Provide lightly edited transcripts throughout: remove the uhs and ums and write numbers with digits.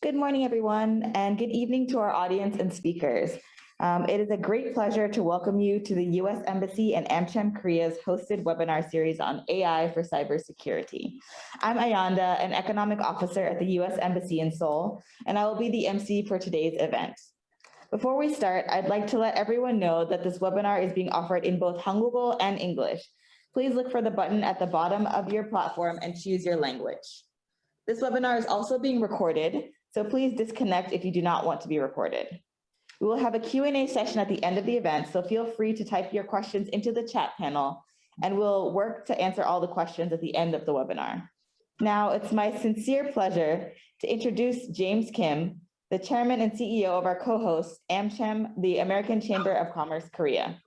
Good morning, everyone, and good evening to our audience and speakers. It is a great pleasure to welcome you to the U.S. Embassy and AmCham Korea's hosted webinar series on AI for cybersecurity. I'm Ayanda, an economic officer at the U.S. Embassy in Seoul, and I will be the MC for today's event. Before we start, I'd like to let everyone know that this webinar is being offered in both Hangul and English. Please look for the button at the bottom of your platform and choose your language. This webinar is also being recorded, so please disconnect if you do not want to be recorded. We will have a Q&A session at the end of the event, so feel free to type your questions into the chat panel, and we'll work to answer all the questions at the end of the webinar. Now, it's my sincere pleasure to introduce James Kim, the chairman and CEO of our co-host, AmCham, the American Chamber of Commerce Korea.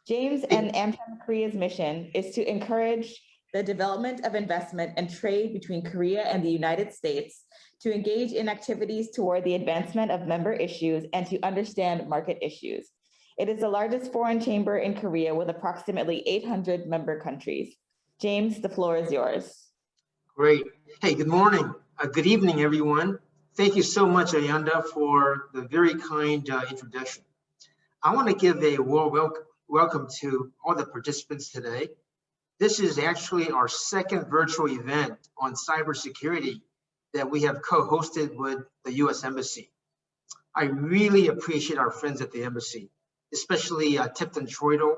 James and AmCham Korea's mission is to encourage the development of investment and trade between Korea and the United States, to engage in activities toward the advancement of member issues and to understand market issues. It is the largest foreign chamber in Korea with approximately 800 member countries. James, the floor is yours. Great. Hey, good morning. Good evening, everyone. Thank you so much, Ayanda, for the very kind introduction. I want to give a warm welcome to all the participants today. This is actually our second virtual event on cybersecurity that we have co-hosted with the U.S. Embassy. I really appreciate our friends at the Embassy, especially Tipton Troidel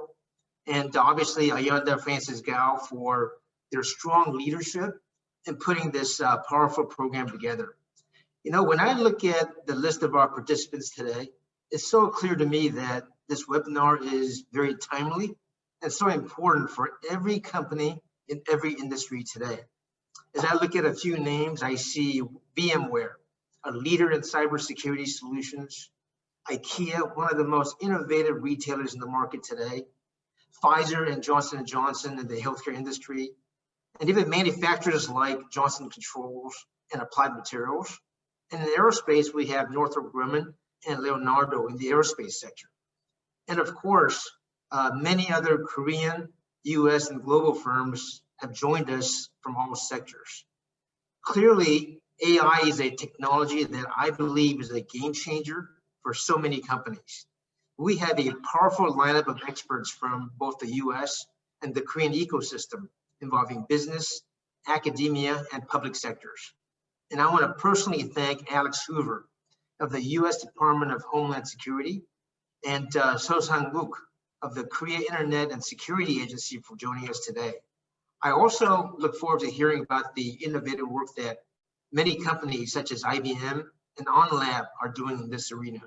and obviously Ayanda Francis Gao for their strong leadership in putting this powerful program together. You know, when I look at the list of our participants today, it's so clear to me that this webinar is very timely and so important for every company in every industry today. As I look at a few names, I see VMware, a leader in cybersecurity solutions, IKEA, one of the most innovative retailers in the market today, Pfizer and Johnson & Johnson in the healthcare industry, and even manufacturers like Johnson Controls and Applied Materials. And in aerospace, we have Northrop Grumman and Leonardo in the aerospace sector. And of course, many other Korean, US, and global firms have joined us from all sectors. Clearly, AI is a technology that I believe is a game changer for so many companies. We have a powerful lineup of experts from both the US and the Korean ecosystem involving business, academia, and public sectors. And I want to personally thank Alex Hoover of the US Department of Homeland Security and So Sang-wook of the Korea Internet and Security Agency for joining us today. I also look forward to hearing about the innovative work that many companies such as IBM and OnLab are doing in this arena.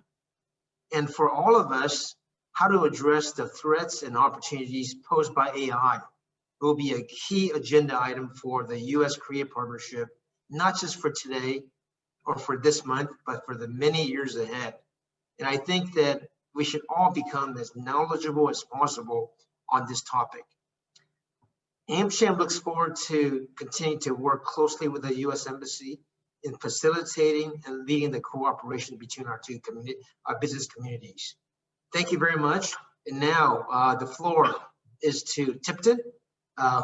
And for all of us, how to address the threats and opportunities posed by AI will be a key agenda item for the US-Korea partnership, not just for today or for this month, but for the many years ahead. And I think that we should all become as knowledgeable as possible on this topic. AmCham looks forward to continuing to work closely with the U.S. Embassy in facilitating and leading the cooperation between our our business communities. Thank you very much. And now the floor is to Tipton,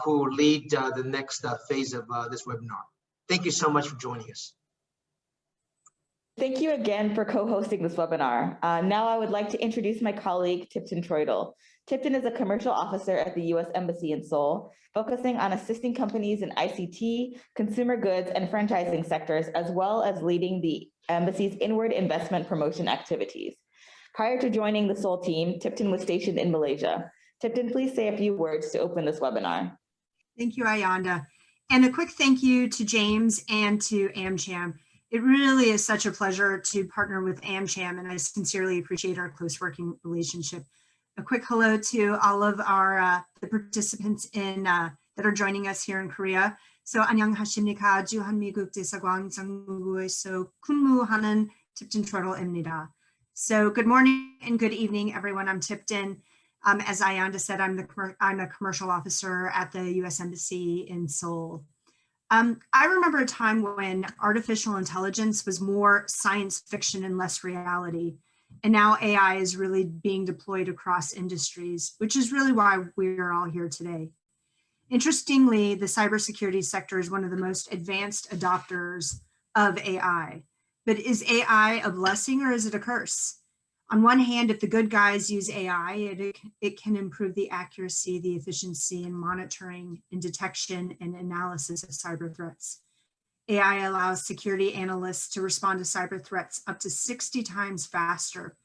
who will lead the next phase of this webinar. Thank you so much for joining us. Thank you again for co-hosting this webinar. Now I would like to introduce my colleague, Tipton Troidel. Tipton is a commercial officer at the U.S. Embassy in Seoul, focusing on assisting companies in ICT, consumer goods, and franchising sectors, as well as leading the Embassy's inward investment promotion activities. Prior to joining the Seoul team, Tipton was stationed in Malaysia. Tipton, please say a few words to open this webinar. Thank you, Ayanda. And a quick thank you to James and to AmCham. It really is such a pleasure to partner with AmCham, and I sincerely appreciate our close working relationship. A quick hello to all of our the participants in that are joining us here in Korea. So 안녕하십니까? 주한미국 대사관 장무부에서 근무하는 Tipton Troidel입니다. So good morning and good evening, everyone. I'm Tipton. As Ayanda said, I'm a commercial officer at the U.S. Embassy in Seoul. I remember a time when artificial intelligence was more science fiction and less reality. And now AI is really being deployed across industries, which is really why we're all here today. Interestingly, the cybersecurity sector is one of the most advanced adopters of AI. But is AI a blessing or is it a curse? On one hand, if the good guys use AI, it can improve the accuracy, the efficiency in monitoring and detection and analysis of cyber threats. AI allows security analysts to respond to cyber threats up to 60 times faster.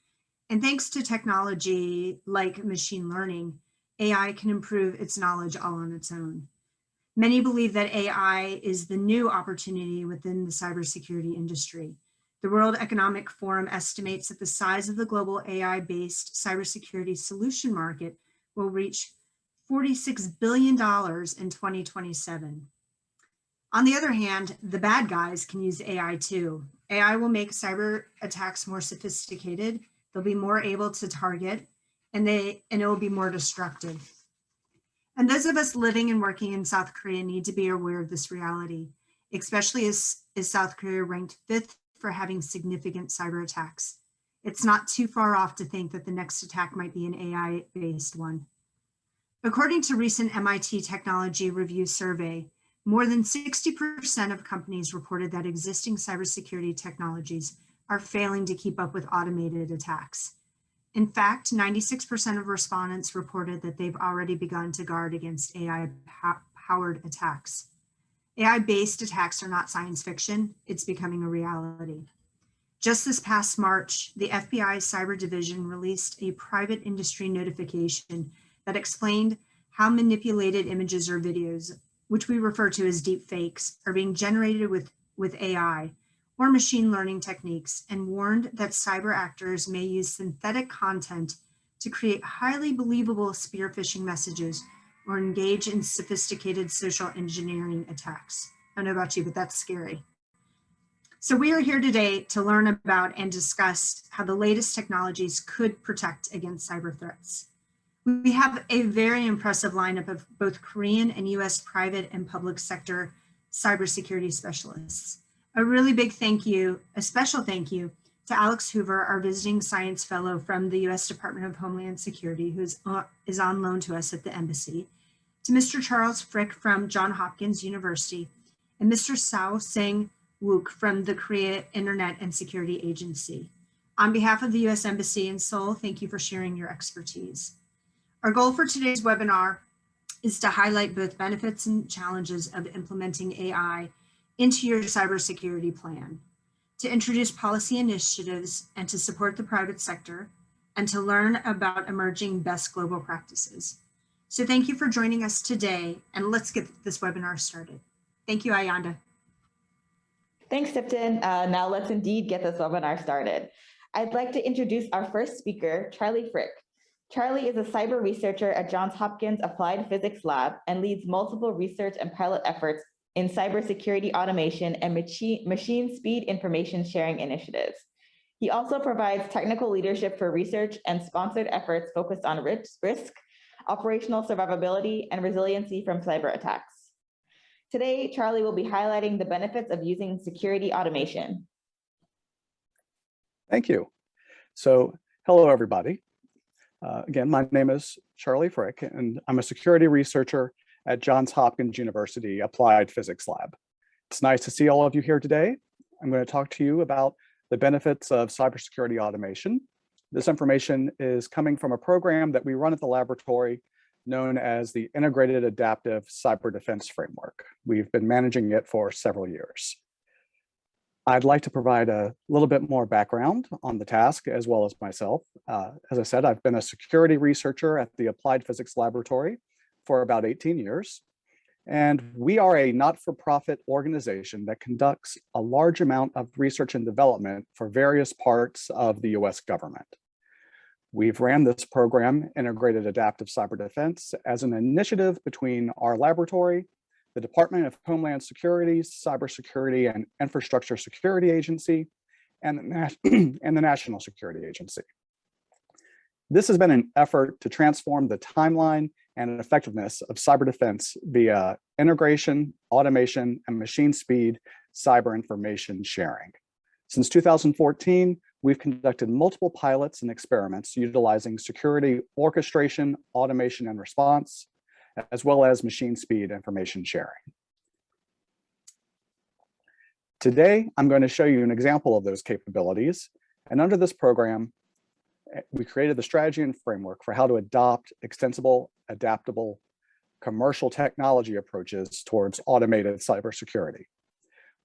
And thanks to technology like machine learning, AI can improve its knowledge all on its own. Many believe that AI is the new opportunity within the cybersecurity industry. The World Economic Forum estimates that the size of the global AI-based cybersecurity solution market will reach $46 billion in 2027. On the other hand, the bad guys can use AI too. AI will make cyber attacks more sophisticated, they'll be more able to target, and it will be more destructive. And those of us living and working in South Korea need to be aware of this reality, especially as South Korea ranked 5th for having significant cyber attacks. It's not too far off to think that the next attack might be an AI-based one. According to recent MIT Technology Review survey, more than 60% of companies reported that existing cybersecurity technologies are failing to keep up with automated attacks. In fact, 96% of respondents reported that they've already begun to guard against AI-powered attacks. AI-based attacks are not science fiction, it's becoming a reality. Just this past March, the FBI Cyber Division released a private industry notification that explained how manipulated images or videos, which we refer to as deep fakes, are being generated with AI or machine learning techniques, and warned that cyber actors may use synthetic content to create highly believable spear phishing messages or engage in sophisticated social engineering attacks. I don't know about you, but that's scary. So we are here today to learn about and discuss how the latest technologies could protect against cyber threats. We have a very impressive lineup of both Korean and US private and public sector cybersecurity specialists. A really big thank you, a special thank you to Alex Hoover, our visiting science fellow from the US Department of Homeland Security, who is on loan to us at the embassy, to Mr. Charles Frick from Johns Hopkins University, and Mr. Sao Seng Wook from the Korea Internet and Security Agency. On behalf of the US Embassy in Seoul, thank you for sharing your expertise. Our goal for today's webinar is to highlight both benefits and challenges of implementing AI into your cybersecurity plan, to introduce policy initiatives and to support the private sector, and to learn about emerging best global practices. So thank you for joining us today, and let's get this webinar started. Thank you, Ayanda. Thanks, Tipton. Now let's indeed get this webinar started. I'd like to introduce our first speaker, Charlie Frick. Charlie is a cyber researcher at Johns Hopkins Applied Physics Lab and leads multiple research and pilot efforts in cybersecurity automation and machine speed information sharing initiatives. He also provides technical leadership for research and sponsored efforts focused on risk, operational survivability, and resiliency from cyber attacks. Today, Charlie will be highlighting the benefits of using security automation. Thank you. So, hello, everybody. Again, my name is Charlie Frick, and I'm a security researcher at Johns Hopkins University Applied Physics Lab. It's nice to see all of you here today. I'm going to talk to you about the benefits of cybersecurity automation. This information is coming from a program that we run at the laboratory known as the Integrated Adaptive Cyber Defense Framework. We've been managing it for several years. I'd like to provide a little bit more background on the task as well as myself. As I said, I've been a security researcher at the Applied Physics Laboratory for about 18 years. And we are a not-for-profit organization that conducts a large amount of research and development for various parts of the US government. We've ran this program, Integrated Adaptive Cyber Defense, as an initiative between our laboratory, the Department of Homeland Security's Cybersecurity and Infrastructure Security Agency, and the National Security Agency. This has been an effort to transform the timeline and effectiveness of cyber defense via integration, automation, and machine speed cyber information sharing. Since 2014, we've conducted multiple pilots and experiments utilizing security orchestration, automation, and response, as well as machine speed information sharing. Today, I'm going to show you an example of those capabilities. And under this program, we created the strategy and framework for how to adopt extensible, adaptable, commercial technology approaches towards automated cybersecurity.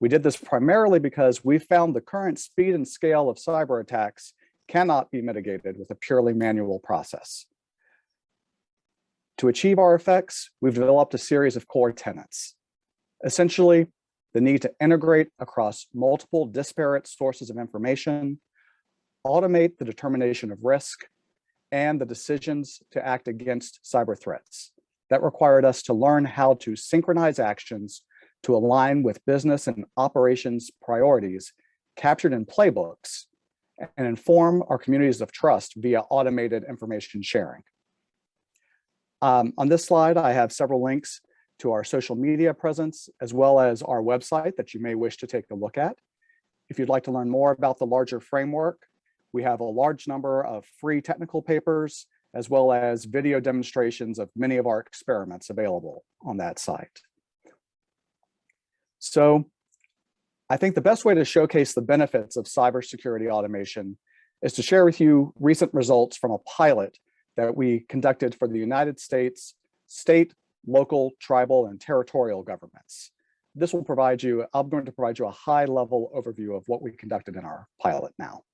We did this primarily because we found the current speed and scale of cyber attacks cannot be mitigated with a purely manual process. To achieve our effects, we've developed a series of core tenets. Essentially, the need to integrate across multiple disparate sources of information, automate the determination of risk, and the decisions to act against cyber threats. That required us to learn how to synchronize actions to align with business and operations priorities captured in playbooks and inform our communities of trust via automated information sharing. On this slide, I have several links to our social media presence, as well as our website that you may wish to take a look at. If you'd like to learn more about the larger framework, we have a large number of free technical papers, as well as video demonstrations of many of our experiments available on that site. So I think the best way to showcase the benefits of cybersecurity automation is to share with you recent results from a pilot that we conducted for the United States, state, local, tribal, and territorial governments. This will provide you, I'm going to provide you a high-level overview of what we conducted in our pilot now.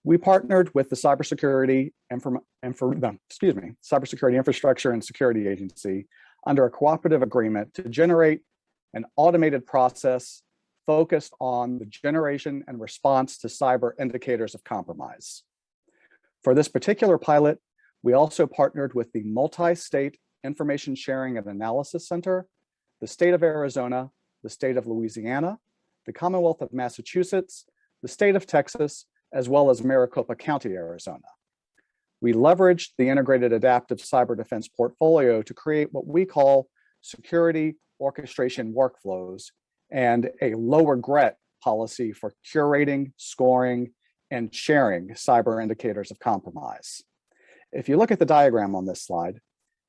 We partnered with the Cybersecurity Infrastructure and Security Agency under a cooperative agreement to generate an automated process focused on the generation and response to cyber indicators of compromise. For this particular pilot, we also partnered with the Multi-State Information Sharing and Analysis Center, the state of Arizona, the state of Louisiana, the Commonwealth of Massachusetts, the state of Texas, as well as Maricopa County, Arizona. We leveraged the integrated adaptive cyber defense portfolio to create what we call security orchestration workflows and a low regret policy for curating, scoring, and sharing cyber indicators of compromise. If you look at the diagram on this slide,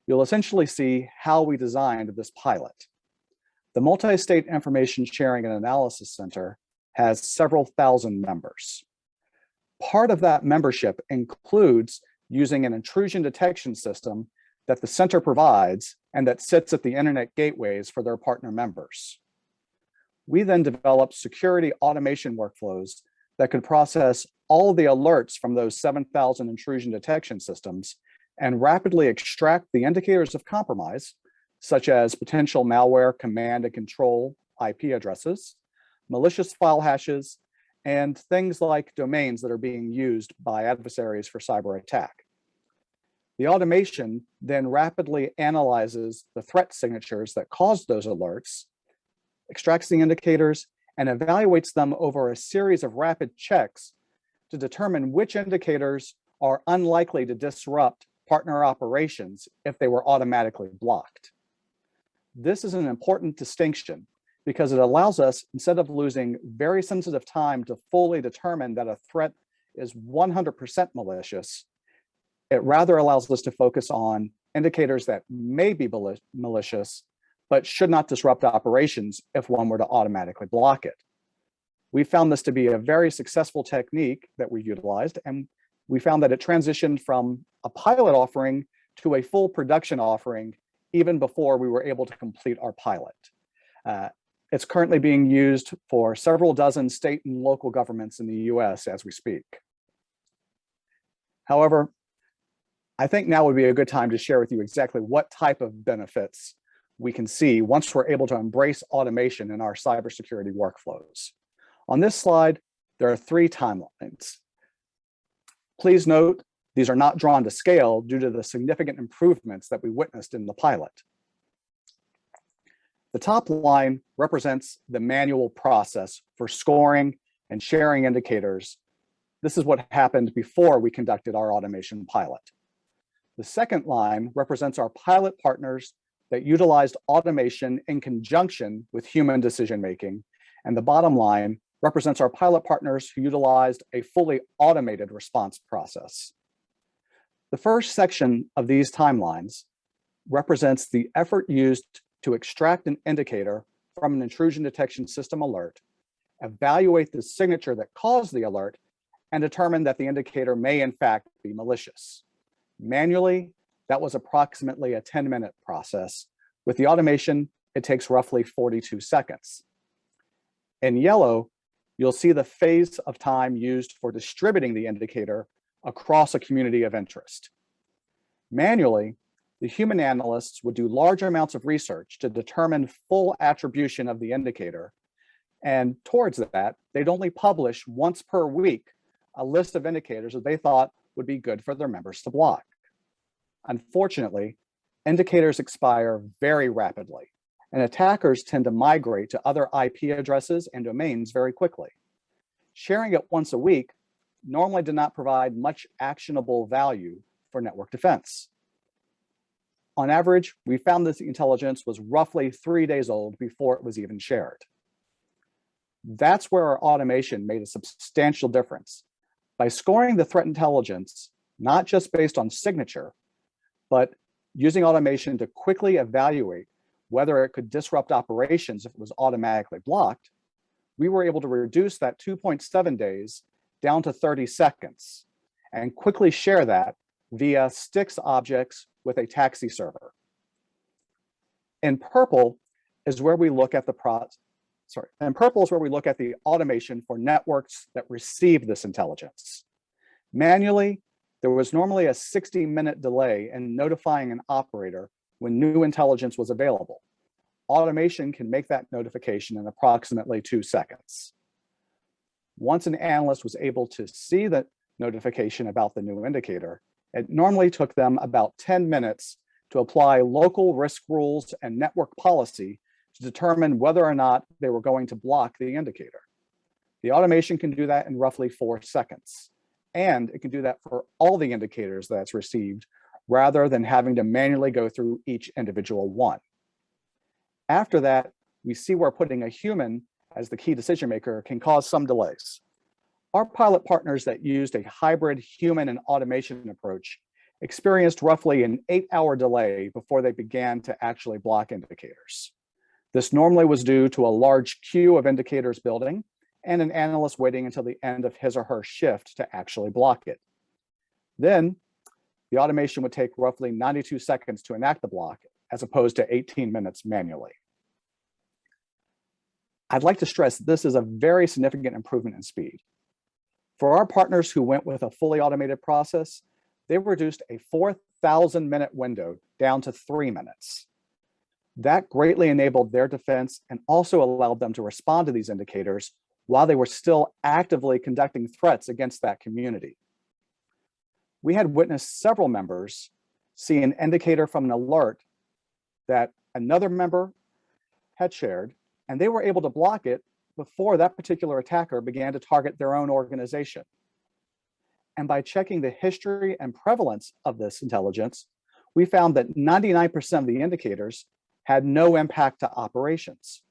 you'll essentially see how we designed this pilot. The Multi-State Information Sharing and Analysis Center has several thousand members. Part of that membership includes using an intrusion detection system that the center provides and that sits at the internet gateways for their partner members. We then developed security automation workflows that could process all the alerts from those 7,000 intrusion detection systems and rapidly extract the indicators of compromise, such as potential malware command and control IP addresses, malicious file hashes, and things like domains that are being used by adversaries for cyber attack. The automation then rapidly analyzes the threat signatures that caused those alerts, extracts the indicators, and evaluates them over a series of rapid checks to determine which indicators are unlikely to disrupt partner operations if they were automatically blocked. This is an important distinction because it allows us, instead of losing very sensitive time to fully determine that a threat is 100% malicious, it rather allows us to focus on indicators that may be malicious, but should not disrupt operations if one were to automatically block it. We found this to be a very successful technique that we utilized, and we found that it transitioned from a pilot offering to a full production offering even before we were able to complete our pilot. It's currently being used for several dozen state and local governments in the US as we speak. However, I think now would be a good time to share with you exactly what type of benefits we can see once we're able to embrace automation in our cybersecurity workflows. On this slide, there are 3 timelines. Please note, these are not drawn to scale due to the significant improvements that we witnessed in the pilot. The top line represents the manual process for scoring and sharing indicators. This is what happened before we conducted our automation pilot. The second line represents our pilot partners that utilized automation in conjunction with human decision-making. And the bottom line represents our pilot partners who utilized a fully automated response process. The first section of these timelines represents the effort used to extract an indicator from an intrusion detection system alert, evaluate the signature that caused the alert, and determine that the indicator may in fact be malicious. Manually, that was approximately a 10-minute process. With the automation, it takes roughly 42 seconds. In yellow, you'll see the phase of time used for distributing the indicator across a community of interest. Manually, the human analysts would do large amounts of research to determine full attribution of the indicator. And towards that, they'd only publish once per week a list of indicators that they thought would be good for their members to block. Unfortunately, indicators expire very rapidly, and attackers tend to migrate to other IP addresses and domains very quickly. Sharing it once a week normally did not provide much actionable value for network defense. On average, we found this intelligence was roughly 3 days old before it was even shared. That's where our automation made a substantial difference. By scoring the threat intelligence, not just based on signature, but using automation to quickly evaluate whether it could disrupt operations if it was automatically blocked, we were able to reduce that 2.7 days down to 30 seconds and quickly share that via STIX objects with a taxi server. In purple is where we look at the automation for networks that receive this intelligence. Manually, there was normally a 60-minute delay in notifying an operator when new intelligence was available. Automation can make that notification in approximately 2 seconds. Once an analyst was able to see the notification about the new indicator, it normally took them about 10 minutes to apply local risk rules and network policy to determine whether or not they were going to block the indicator. The automation can do that in roughly 4 seconds, and it can do that for all the indicators that's received rather than having to manually go through each individual one. After that, we see where putting a human as the key decision maker can cause some delays. Our pilot partners that used a hybrid human and automation approach experienced roughly an 8-hour delay before they began to actually block indicators. This normally was due to a large queue of indicators building and an analyst waiting until the end of his or her shift to actually block it. Then the automation would take roughly 92 seconds to enact the block, as opposed to 18 minutes manually. I'd like to stress this is a very significant improvement in speed. For our partners who went with a fully automated process, they reduced a 4,000-minute window down to 3 minutes. That greatly enabled their defense and also allowed them to respond to these indicators while they were still actively conducting threats against that community. We had witnessed several members see an indicator from an alert that another member had shared, and they were able to block it before that particular attacker began to target their own organization. And by checking the history and prevalence of this intelligence, we found that 99% of the indicators had no impact to operations.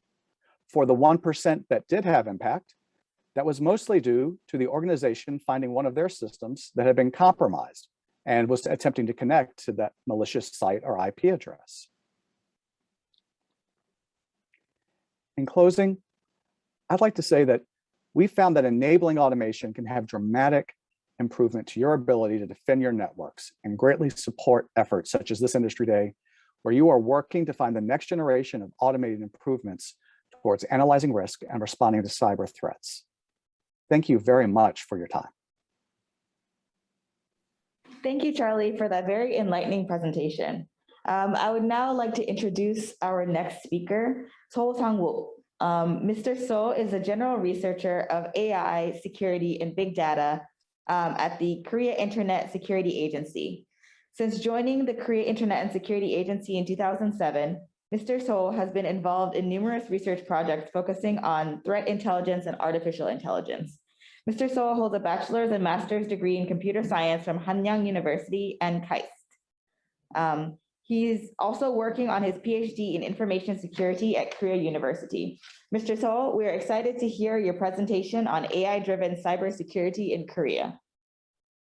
For the 1% that did have impact, that was mostly due to the organization finding one of their systems that had been compromised and was attempting to connect to that malicious site or IP address. In closing, I'd like to say that we found that enabling automation can have dramatic improvement to your ability to defend your networks and greatly support efforts such as this Industry Day, where you are working to find the next generation of automated improvements towards analyzing risk and responding to cyber threats. Thank you very much for your time. Thank you, Charlie, for that very enlightening presentation. I would now like to introduce our next speaker, So Sang-wook. Mr. So is a general researcher of AI security and big data at the Korea Internet Security Agency. Since joining the Korea Internet and Security Agency in 2007, Mr. So has been involved in numerous research projects focusing on threat intelligence and artificial intelligence. Mr. So holds a bachelor's and master's degree in computer science from Hanyang University and KAIST. He's also working on his PhD in information security at Korea University. Mr. So, we're excited to hear your presentation on AI-driven cybersecurity in Korea.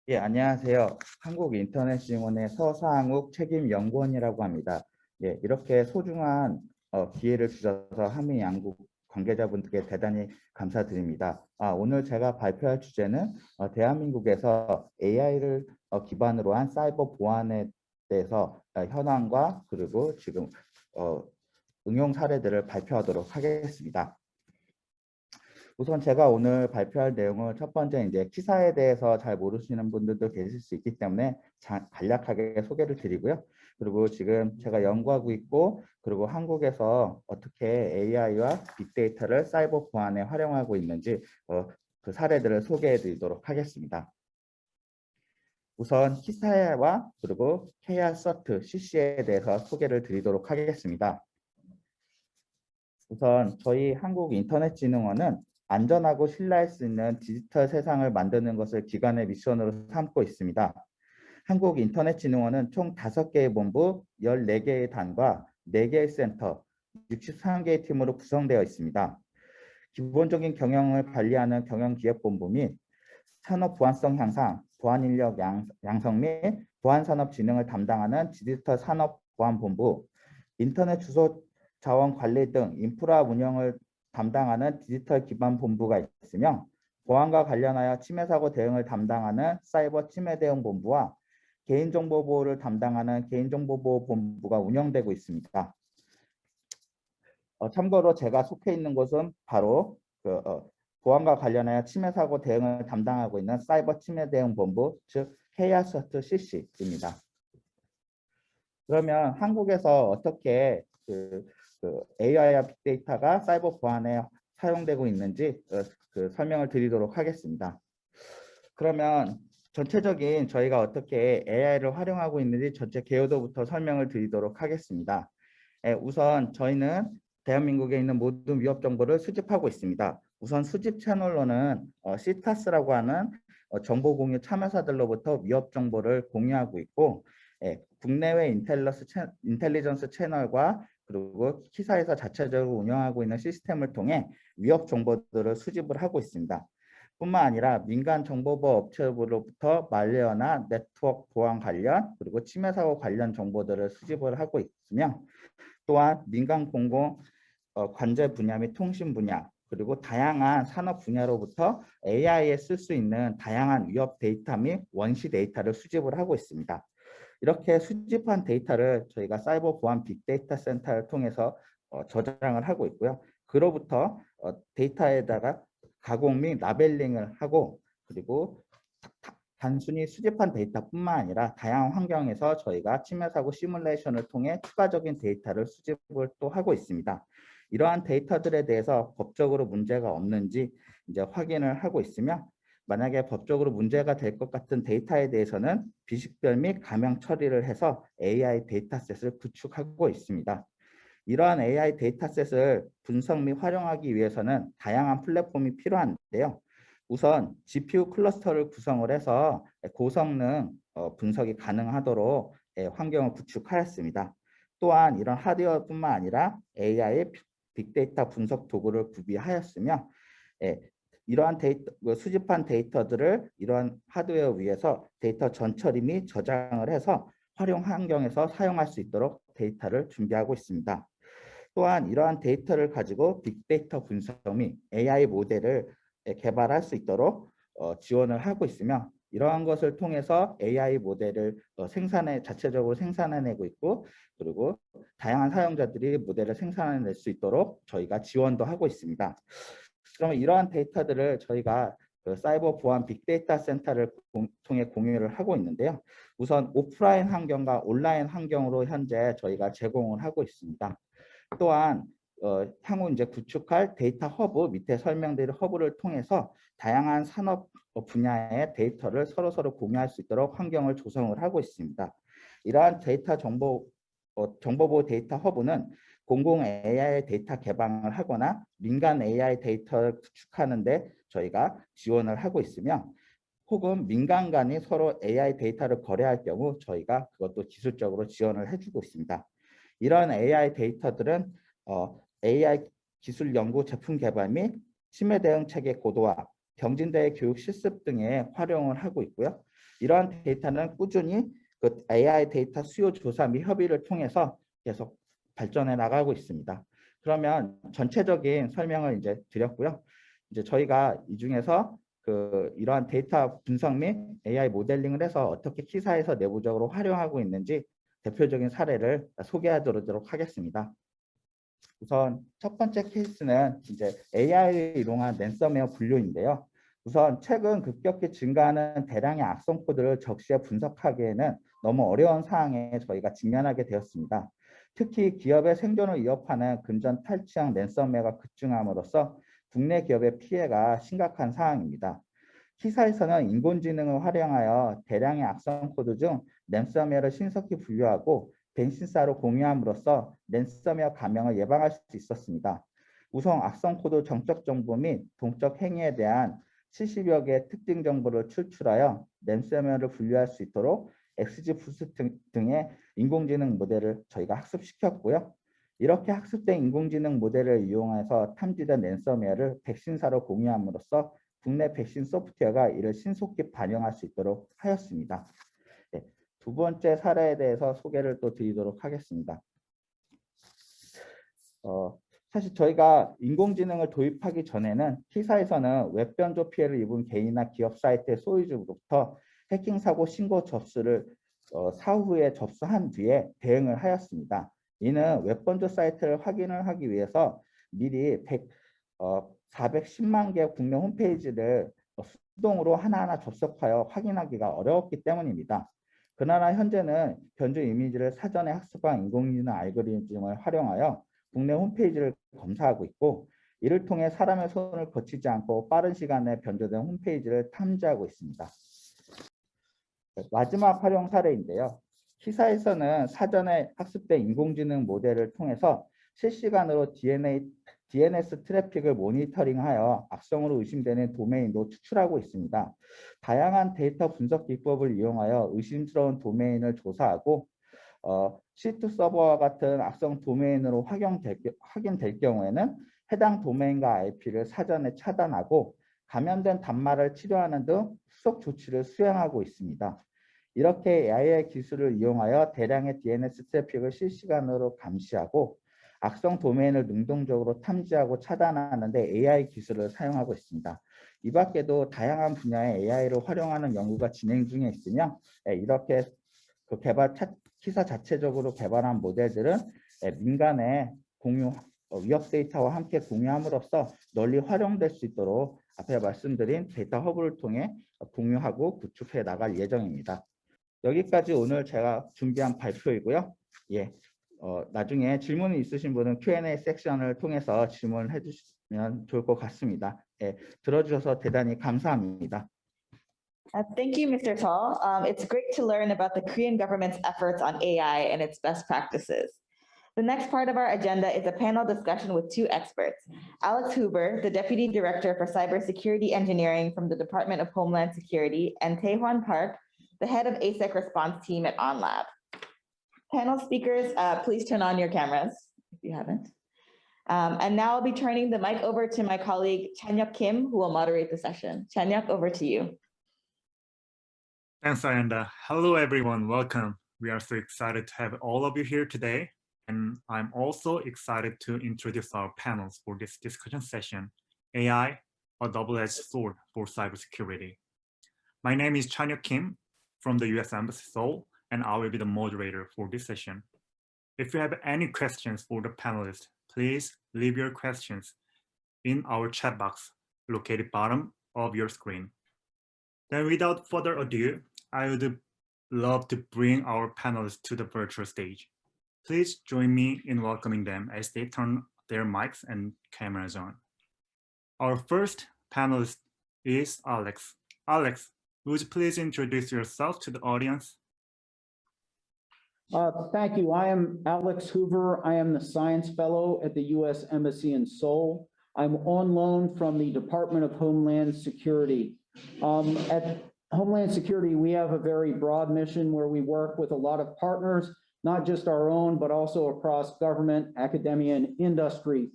예, 안녕하세요. 한국인터넷증원의 서상욱 책임연구원이라고 합니다. 예, 이렇게 소중한 기회를 주셔서 한미 양국 관계자분들께 대단히 감사드립니다. 오늘 제가 발표할 주제는 대한민국에서 AI를 기반으로 한 사이버 보안에 대해서 현황과 그리고 지금 응용 사례들을 발표하도록 하겠습니다. 우선 제가 오늘 발표할 내용은 첫 번째 이제 키사에 대해서 잘 모르시는 분들도 계실 수 있기 때문에 간략하게 소개를 드리고요. 그리고 지금 제가 연구하고 있고 그리고 한국에서 어떻게 AI와 빅데이터를 사이버 보안에 활용하고 있는지 그 사례들을 소개해 드리도록 하겠습니다. 우선 키사와 그리고 KR서트 CC에 대해서 소개를 드리도록 하겠습니다. 우선 저희 한국인터넷진흥원은 안전하고 신뢰할 수 있는 디지털 세상을 만드는 것을 기관의 미션으로 삼고 있습니다. 한국인터넷진흥원은 총 5개의 본부, 14개의 단과 4개의 센터, 63개의 팀으로 구성되어 있습니다. 기본적인 경영을 관리하는 경영기획본부 및 산업 보안성 향상, 보안인력 양성 및 보안산업진흥을 담당하는 디지털 산업보안본부, 인터넷 주소 자원 관리 등 인프라 운영을 담당하는 디지털 기반 본부가 있으며 보안과 관련하여 침해 사고 대응을 담당하는 사이버 침해 대응 본부와 개인정보 보호를 담당하는 개인정보보호 본부가 운영되고 있습니다. 참고로 제가 속해 있는 곳은 바로 보안과 관련하여 침해 사고 대응을 담당하고 있는 사이버 침해 대응 본부, 즉 KR서트 CC입니다. 그러면 한국에서 어떻게 AI와 빅데이터가 사이버 보안에 사용되고 있는지 설명을 드리도록 하겠습니다. 그러면 전체적인 저희가 어떻게 AI를 활용하고 있는지 전체 개요도부터 설명을 드리도록 하겠습니다. 우선 저희는 대한민국에 있는 모든 위협 정보를 수집하고 있습니다. 우선 수집 채널로는 시타스라고 하는 정보 공유 참여사들로부터 위협 정보를 공유하고 있고 국내외 인텔리전스 채널과 그리고 키사에서 자체적으로 운영하고 있는 시스템을 통해 위협 정보들을 수집을 하고 있습니다. 뿐만 아니라 민간 정보보호 업체로부터 말웨어나 네트워크 보안 관련 그리고 침해 사고 관련 정보들을 수집을 하고 있으며 또한 민간 공공 관제 분야 및 통신 분야 그리고 다양한 산업 분야로부터 AI에 쓸 수 있는 다양한 위협 데이터 및 원시 데이터를 수집을 하고 있습니다. 이렇게 수집한 데이터를 저희가 사이버 보안 빅데이터 센터를 통해서 저장을 하고 있고요. 그로부터 데이터에다가 가공 및 라벨링을 하고 그리고 단순히 수집한 데이터뿐만 아니라 다양한 환경에서 저희가 침해 사고 시뮬레이션을 통해 추가적인 데이터를 수집을 또 하고 있습니다. 이러한 데이터들에 대해서 법적으로 문제가 없는지 이제 확인을 하고 있으며 만약에 법적으로 문제가 될 것 같은 데이터에 대해서는 비식별 및 감형 처리를 해서 AI 데이터셋을 구축하고 있습니다. 이러한 AI 데이터셋을 분석 및 활용하기 위해서는 다양한 플랫폼이 필요한데요. 우선 GPU 클러스터를 구성을 해서 고성능 분석이 가능하도록 환경을 구축하였습니다. 또한 이런 하드웨어뿐만 아니라 AI 빅데이터 분석 도구를 구비하였으며 이러한 수집한 데이터들을 이러한 하드웨어 위에서 데이터 전처리 및 저장을 해서 활용 환경에서 사용할 수 있도록 데이터를 준비하고 있습니다. 또한 이러한 데이터를 가지고 빅데이터 분석 및 AI 모델을 개발할 수 있도록 지원을 하고 있으며 이러한 것을 통해서 AI 모델을 자체적으로 생산해내고 있고 그리고 다양한 사용자들이 모델을 생산해낼 수 있도록 저희가 지원도 하고 있습니다. 그러면 이러한 데이터들을 저희가 사이버 보안 빅데이터 센터를 통해 공유를 하고 있는데요. 우선 오프라인 환경과 온라인 환경으로 현재 저희가 제공을 하고 있습니다. 또한 향후 이제 구축할 데이터 허브 밑에 설명드린 허브를 통해서 다양한 산업 분야의 데이터를 서로 공유할 수 있도록 환경을 조성을 하고 있습니다. 이러한 데이터 정보보호 데이터 허브는 공공 AI 데이터 개방을 하거나 민간 AI 데이터를 구축하는 데 저희가 지원을 하고 있으며 혹은 민간 간이 서로 AI 데이터를 거래할 경우 저희가 그것도 기술적으로 지원을 해주고 있습니다. 이런 AI 데이터들은 AI 기술 연구 제품 개발 및 침해 대응 체계 고도화, 경진대의 교육 실습 등에 활용을 하고 있고요. 이러한 데이터는 꾸준히 그 AI 데이터 수요 조사 및 협의를 통해서 계속 발전해 나가고 있습니다. 그러면 전체적인 설명을 이제 드렸고요. 이제 저희가 이 중에서 이러한 데이터 분석 및 AI 모델링을 해서 어떻게 키사에서 내부적으로 활용하고 있는지 대표적인 사례를 소개하도록 하겠습니다. 우선 첫 번째 케이스는 이제 AI를 이용한 랜섬웨어 분류인데요. 우선 최근 급격히 증가하는 대량의 악성 코드를 적시에 분석하기에는 너무 어려운 사항에 저희가 직면하게 되었습니다. 특히 기업의 생존을 위협하는 금전 탈취형 랜섬웨어가 급증함으로써 국내 기업의 피해가 심각한 상황입니다. 키사에서는 인공지능을 활용하여 대량의 악성 코드 중 랜섬웨어를 신속히 분류하고 벤신사로 공유함으로써 랜섬웨어 감염을 예방할 수 있었습니다. 우선 악성 코드 정적 정보 및 동적 행위에 대한 70여 개의 특징 정보를 추출하여 랜섬웨어를 분류할 수 있도록 XGBoost 등의 인공지능 모델을 저희가 학습시켰고요. 이렇게 학습된 인공지능 모델을 이용해서 탐지된 랜섬웨어를 백신사로 공유함으로써 국내 백신 소프트웨어가 이를 신속히 반영할 수 있도록 하였습니다. 네, 두 번째 사례에 대해서 소개를 또 드리도록 하겠습니다. 사실 저희가 인공지능을 도입하기 전에는 키사에서는 웹 변조 피해를 입은 개인이나 기업 사이트의 소유주로부터 해킹 사고 신고 접수를 사후에 접수한 뒤에 대응을 하였습니다. 이는 웹 변조 사이트를 확인을 하기 위해서 미리 410만 개 국내 홈페이지를 수동으로 하나하나 접속하여 확인하기가 어려웠기 때문입니다. 그러나 현재는 변조 이미지를 사전에 학습한 인공지능 알고리즘을 활용하여 국내 홈페이지를 검사하고 있고, 이를 통해 사람의 손을 거치지 않고 빠른 시간에 변조된 홈페이지를 탐지하고 있습니다. 마지막 활용 사례인데요. 키사에서는 사전에 학습된 인공지능 모델을 통해서 실시간으로 DNS 트래픽을 모니터링하여 악성으로 의심되는 도메인도 추출하고 있습니다. 다양한 데이터 분석 기법을 이용하여 의심스러운 도메인을 조사하고 C2 서버와 같은 악성 도메인으로 확인될 경우에는 해당 도메인과 IP를 사전에 차단하고 감염된 단말을 치료하는 등 후속 조치를 수행하고 있습니다. 이렇게 AI 기술을 이용하여 대량의 DNS 트래픽을 실시간으로 감시하고 악성 도메인을 능동적으로 탐지하고 차단하는 데 AI 기술을 사용하고 있습니다. 이 밖에도 다양한 분야의 AI를 활용하는 연구가 진행 중에 있으며, 이렇게 키사 자체적으로 개발한 모델들은 민간의 위협 데이터와 함께 공유함으로써 널리 활용될 수 있도록 앞에 말씀드린 데이터 허브를 통해 공유하고 구축해 나갈 예정입니다. 여기까지 오늘 제가 준비한 발표이고요. 나중에 질문이 있으신 분은 Q&A 섹션을 통해서 질문을 해주시면 좋을 것 같습니다. 들어주셔서 대단히 감사합니다. Thank you, Mr. Tall. It's great to learn about the Korean government's efforts on AI and its best practices. The next part of our agenda is a panel discussion with two experts, Alex Huber, the Deputy Director for Cybersecurity Engineering from the Department of Homeland Security, and Tae-Hwan Park, the head of ASEC response team at OnLab. Panel speakers, please turn on your cameras if you haven't. And now I'll be turning the mic over to my colleague, Chanyeok Kim, who will moderate the session. Chanyeok, over to you. Thanks, Ayanda. Hello, everyone. Welcome. We are so excited to have all of you here today. And I'm also excited to introduce our panels for this discussion session, AI, a double-edged sword for cybersecurity. My name is Chanyeok Kim from the US Embassy Seoul, and I will be the moderator for this session. If you have any questions for the panelists, please leave your questions in our chat box located bottom of your screen. Then without further ado, I would love to bring our panelists to the virtual stage. Please join me in welcoming them as they turn their mics and cameras on. Our first panelist is Alex. Alex, would you please introduce yourself to the audience? Thank you. I am Alex Hoover. I am the Science Fellow at the U.S. Embassy in Seoul. I'm on loan from the Department of Homeland Security. At Homeland Security, we have a very broad mission where we work with a lot of partners, not just our own, but also across government, academia, and industry.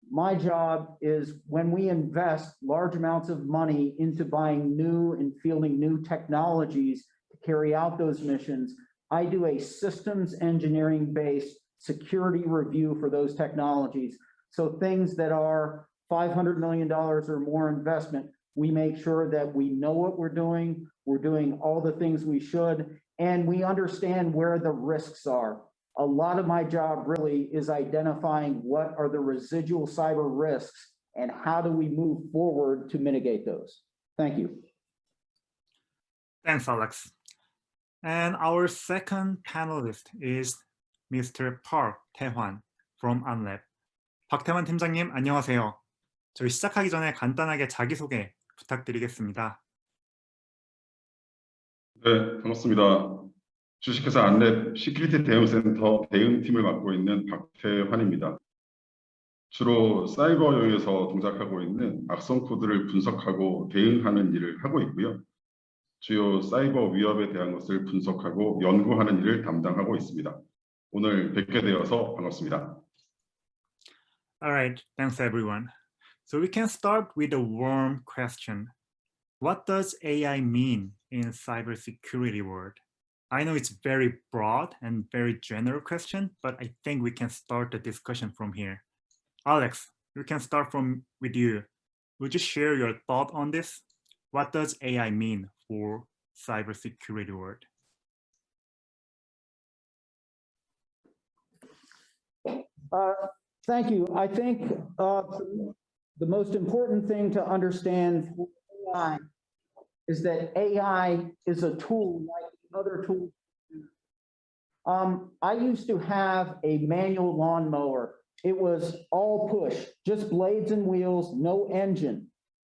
My job is when we invest large amounts of money into buying new and fielding new technologies to carry out those missions, I do a systems engineering based security review for those technologies. So things that are $500 million or more investment, we make sure that we know what we're doing all the things we should, and we understand where the risks are. A lot of my job really is identifying what are the residual cyber risks and how do we move forward to mitigate those. Thank you. Thanks, Alex. And our second panelist is Mr. Park Tae-hwan from Unlab. 박태환 팀장님, 안녕하세요. 저희 시작하기 전에 간단하게 자기소개 부탁드리겠습니다. 네, 반갑습니다. 주식회사 안랩 시큐리티 대응센터 대응팀을 맡고 있는 박태환입니다. 주로 사이버 영역에서 동작하고 있는 악성 코드를 분석하고 대응하는 일을 하고 있고요. 주요 사이버 위협에 대한 것을 분석하고 연구하는 일을 담당하고 있습니다. 오늘 뵙게 되어서 반갑습니다. All right, thanks everyone. So we can start with a warm question. What does AI mean in cybersecurity world? I know it's very broad and very general question, but I think we can start the discussion from here. Alex, we can start with you. Would you share your thought on this? What does AI mean for cybersecurity world? Thank you. I think the most important thing to understand for AI is that AI is a tool like other tools. I used to have a manual lawnmower. It was all push, just blades and wheels, no engine.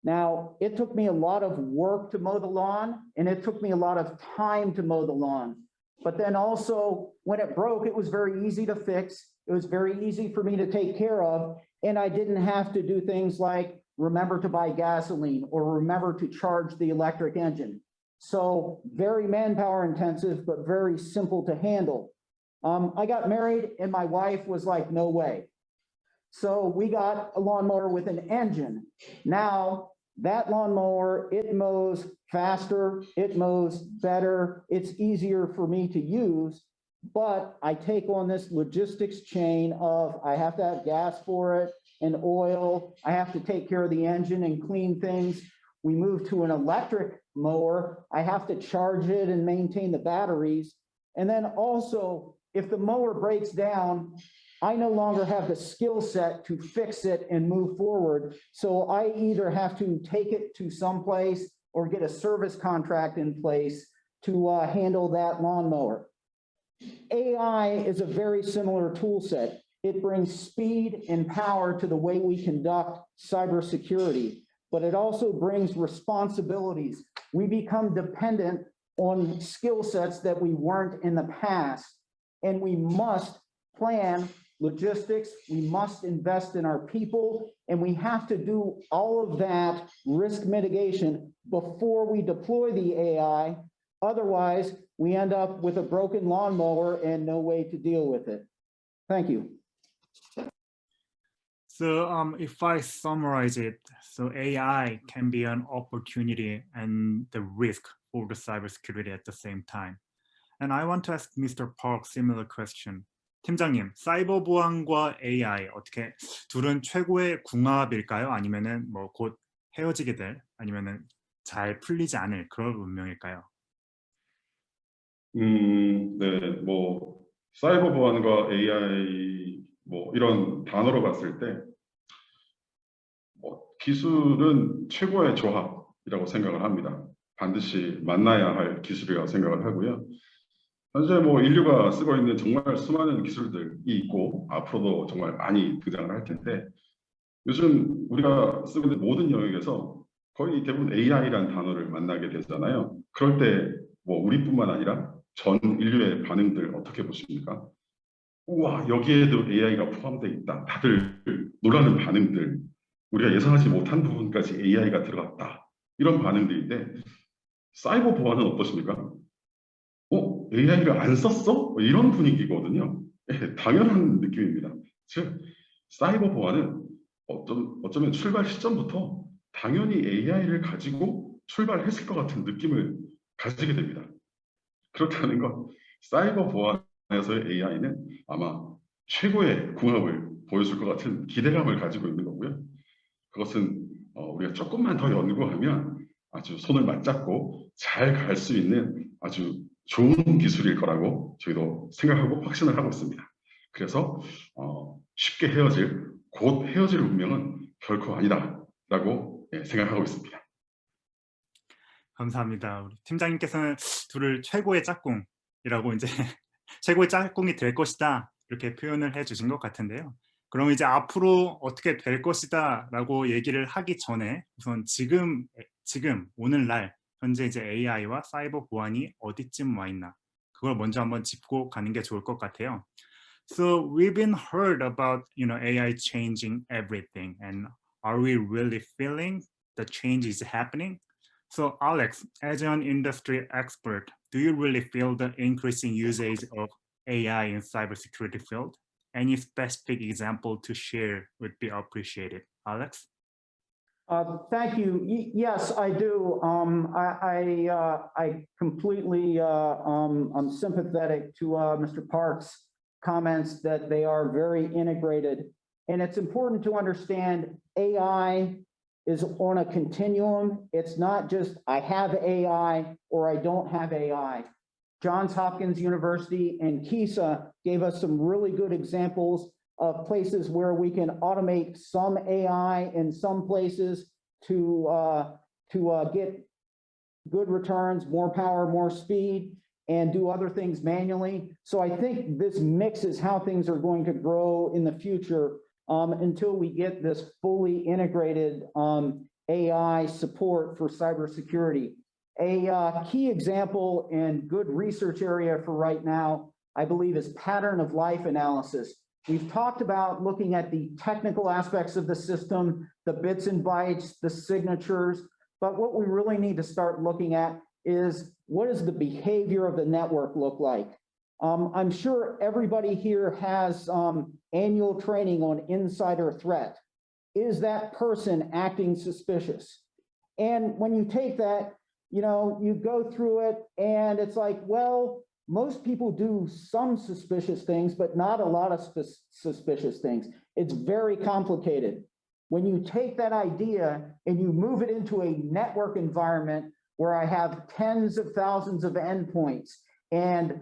Now, it took me a lot of work to mow the lawn, and it took me a lot of time to mow the lawn. But then also, when it broke, it was very easy to fix. It was very easy for me to take care of, and I didn't have to do things like remember to buy gasoline or remember to charge the electric engine. So very manpower intensive, but very simple to handle. I got married and my wife was like, no way. So we got a lawnmower with an engine. Now that lawnmower, it mows faster, it mows better, it's easier for me to use, but I take on this logistics chain of I have to have gas for it and oil, I have to take care of the engine and clean things. We move to an electric mower, I have to charge it and maintain the batteries. And then also, if the mower breaks down, I no longer have the skill set to fix it and move forward. So I either have to take it to someplace or get a service contract in place to handle that lawnmower. AI is a very similar tool set. It brings speed and power to the way we conduct cybersecurity, but it also brings responsibilities. We become dependent on skill sets that we weren't in the past, and we must plan logistics, we must invest in our people, and we have to do all of that risk mitigation before we deploy the AI. Otherwise, we end up with a broken lawnmower and no way to deal with it. Thank you. So if I summarize it, so AI can be an opportunity and the risk for the cybersecurity at the same time. And I want to ask Mr. Park similar question. 팀장님, 사이버 보안과 AI 어떻게 둘은 최고의 궁합일까요? 아니면은 뭐 곧 헤어지게 될 아니면은 잘 풀리지 않을 그런 운명일까요? 네, 뭐 사이버 보안과 AI 뭐 이런 단어로 봤을 때 뭐 기술은 최고의 조합이라고 생각을 합니다. 반드시 만나야 할 기술이라고 생각을 하고요. 현재 뭐 인류가 쓰고 있는 정말 수많은 기술들이 있고 앞으로도 정말 많이 등장을 할 텐데 요즘 우리가 쓰고 있는 모든 영역에서 거의 대부분 AI라는 단어를 만나게 되잖아요. 그럴 때 뭐 우리뿐만 아니라 전 인류의 반응들 어떻게 보십니까? 우와, 여기에도 AI가 포함되어 있다. 다들 놀라는 반응들, 우리가 예상하지 못한 부분까지 AI가 들어갔다. 이런 반응들인데 사이버 보안은 어떠십니까? AI를 안 썼어? 이런 분위기거든요. 당연한 느낌입니다. 즉, 사이버 보안은 어쩌면 출발 시점부터 당연히 AI를 가지고 출발했을 것 같은 느낌을 가지게 됩니다. 그렇다는 건 사이버 보안에서의 AI는 아마 최고의 궁합을 보여줄 것 같은 기대감을 가지고 있는 거고요. 그것은 우리가 조금만 더 연구하면 아주 손을 맞잡고 잘 갈 수 있는 아주 좋은 기술일 거라고 저희도 생각하고 확신을 하고 있습니다. 그래서 쉽게 곧 헤어질 운명은 결코 아니다라고 생각하고 있습니다. 감사합니다. 우리 팀장님께서는 둘을 최고의 짝꿍이라고 이제 최고의 짝꿍이 될 것이다 이렇게 표현을 해주신 것 같은데요. 그럼 이제 앞으로 어떻게 될 것이다라고 얘기를 하기 전에 우선 지금 오늘날 현재 이제 AI와 사이버 보안이 어디쯤 와 있나 그걸 먼저 한번 짚고 가는 게 좋을 것 같아요. So we've been heard about AI changing everything, and are we really feeling the change is happening? So Alex, as an industry expert, do you really feel the increasing usage of AI in cybersecurity field? Any specific example to share would be appreciated. Alex? Thank you. Yes, I do. I completely I'm sympathetic to Mr. Park's comments that they are very integrated. And it's important to understand AI is on a continuum. It's not just I have AI or I don't have AI. Johns Hopkins University and KISA gave us some really good examples of places where we can automate some AI in some places to get good returns, more power, more speed, and do other things manually. So I think this mix is how things are going to grow in the future until we get this fully integrated AI support for cybersecurity. A key example and good research area for right now, I believe, is pattern of life analysis. We've talked about looking at the technical aspects of the system, the bits and bytes, the signatures, but what we really need to start looking at is what does the behavior of the network look like? I'm sure everybody here has annual training on insider threat. Is that person acting suspicious? And when you take that, you go through it and it's like, well, most people do some suspicious things, but not a lot of suspicious things. It's very complicated. When you take that idea and you move it into a network environment where I have tens of thousands of endpoints and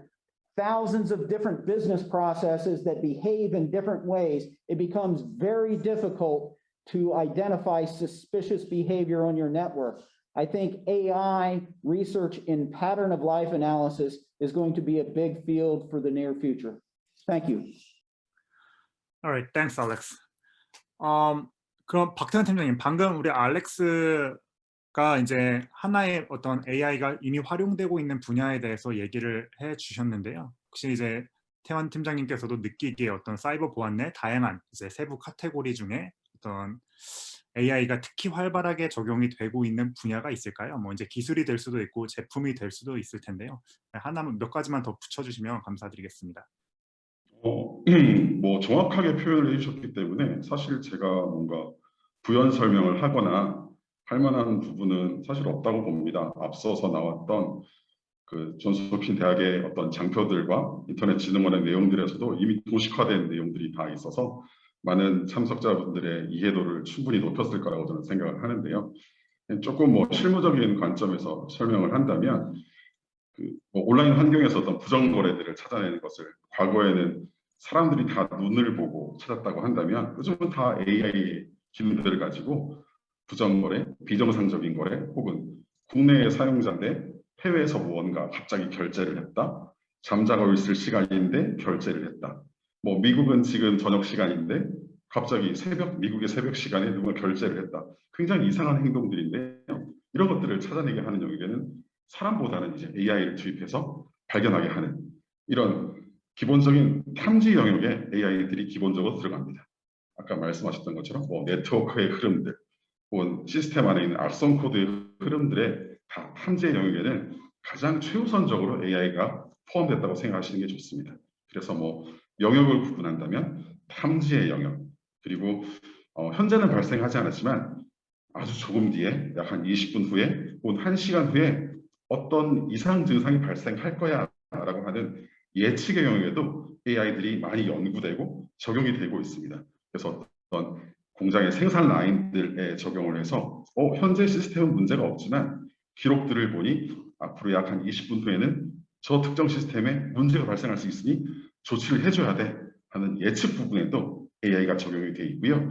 thousands of different business processes that behave in different ways, it becomes very difficult to identify suspicious behavior on your network. I think AI research in pattern of life analysis is going to be a big field for the near future. Thank you. All right, thanks, Alex. 그럼 박태환 팀장님, 방금 우리 알렉스가 이제 하나의 어떤 AI가 이미 활용되고 있는 분야에 대해서 얘기를 해주셨는데요. 혹시 이제 태환 팀장님께서도 느끼기에 어떤 사이버 보안 내 다양한 이제 세부 카테고리 중에 어떤 AI가 특히 활발하게 적용이 되고 있는 분야가 있을까요? 뭐 이제 기술이 될 수도 있고 제품이 될 수도 있을 텐데요. 하나만 몇 가지만 더 붙여주시면 감사드리겠습니다. 뭐 정확하게 표현을 해주셨기 때문에 사실 제가 뭔가 부연 설명을 하거나 할 만한 부분은 사실 없다고 봅니다. 앞서서 나왔던 그 존스 홉킨 대학의 어떤 장표들과 인터넷 진흥원의 내용들에서도 이미 도식화된 내용들이 다 있어서 많은 참석자분들의 이해도를 충분히 높였을 거라고 저는 생각을 하는데요. 조금 뭐 실무적인 관점에서 설명을 한다면 뭐 온라인 환경에서 어떤 부정 거래들을 찾아내는 것을 과거에는 사람들이 다 눈을 보고 찾았다고 한다면 요즘은 다 AI의 기능들을 가지고 부정 거래, 비정상적인 거래 혹은 국내의 사용자인데 해외에서 무언가 갑자기 결제를 했다. 잠자고 있을 시간인데 결제를 했다. 뭐 미국은 지금 저녁 시간인데 갑자기 미국의 새벽 시간에 누가 결제를 했다. 굉장히 이상한 행동들인데요. 이런 것들을 찾아내게 하는 영역에는 사람보다는 이제 AI를 투입해서 발견하게 하는 이런 기본적인 탐지 영역에 AI들이 기본적으로 들어갑니다. 아까 말씀하셨던 것처럼 뭐 네트워크의 흐름들 혹은 시스템 안에 있는 악성 코드의 흐름들의 다 탐지의 영역에는 가장 최우선적으로 AI가 포함됐다고 생각하시는 게 좋습니다. 그래서 뭐 영역을 구분한다면 탐지의 영역 그리고 현재는 발생하지 않았지만 아주 조금 뒤에 약 한 20분 후에 혹은 1시간 후에 어떤 이상 증상이 발생할 거야 라고 하는 예측의 영역에도 AI들이 많이 연구되고 적용이 되고 있습니다. 그래서 어떤 공장의 생산 라인들에 적용을 해서 현재 시스템은 문제가 없지만 기록들을 보니 앞으로 약 한 20분 후에는 저 특정 시스템에 문제가 발생할 수 있으니 조치를 해줘야 돼 하는 예측 부분에도 AI가 적용이 되어 있고요.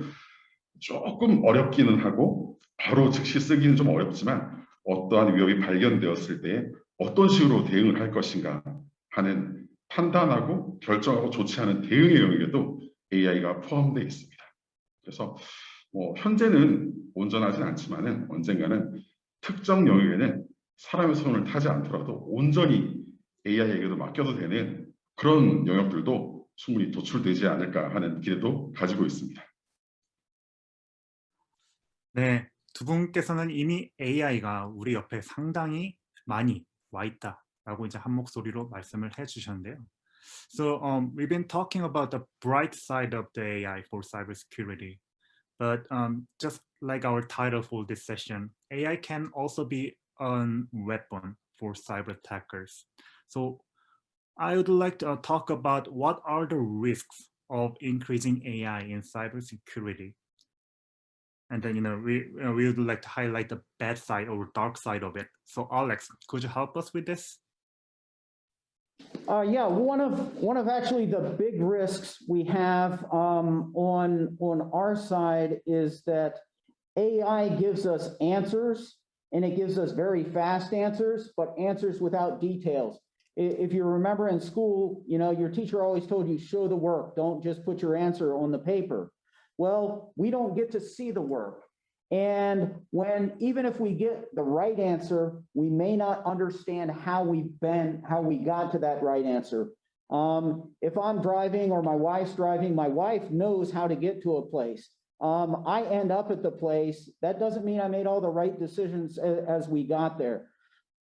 조금 어렵기는 하고 바로 즉시 쓰기는 좀 어렵지만 어떠한 위협이 발견되었을 때 어떤 식으로 대응을 할 것인가 하는 판단하고 결정하고 조치하는 대응의 영역에도 AI가 포함되어 있습니다. 그래서 현재는 온전하진 않지만은 언젠가는 특정 영역에는 사람의 손을 타지 않더라도 온전히 AI에게도 맡겨도 되는 그런 영역들도 충분히 도출되지 않을까 하는 기대도 가지고 있습니다. 네, 두 분께서는 이미 AI가 우리 옆에 상당히 많이 와 있다라고 이제 한 목소리로 말씀을 해주셨는데요. So we've been talking about the bright side of the AI for cybersecurity, but just like our title for this session, AI can also be a weapon for cyber attackers. So I would like to talk about what are the risks of increasing AI in cybersecurity. And then, we would like to highlight the bad side or dark side of it. So Alex, could you help us with this? Yeah, one of actually the big risks we have on our side is that AI gives us answers, and it gives us very fast answers, but answers without details. If you remember in school, your teacher always told you, show the work, don't just put your answer on the paper. Well, we don't get to see the work. And even if we get the right answer, we may not understand how we got to that right answer. If I'm driving or my wife's driving, my wife knows how to get to a place. I end up at the place. That doesn't mean I made all the right decisions as we got there.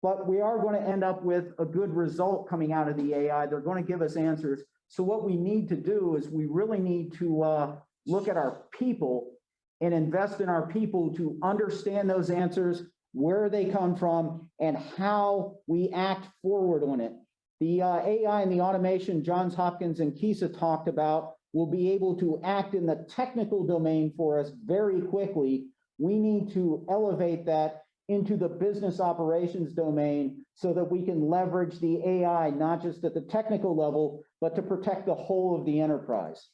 But we are going to end up with a good result coming out of the AI. They're going to give us answers. So what we need to do is we really need to look at our people and invest in our people to understand those answers, where they come from, and how we act forward on it. The AI and the automation Johns Hopkins and Kisa talked about will be able to act in the technical domain for us very quickly. We need to elevate that into the business operations domain so that we can leverage the AI, not just at the technical level, but to protect the whole of the enterprise.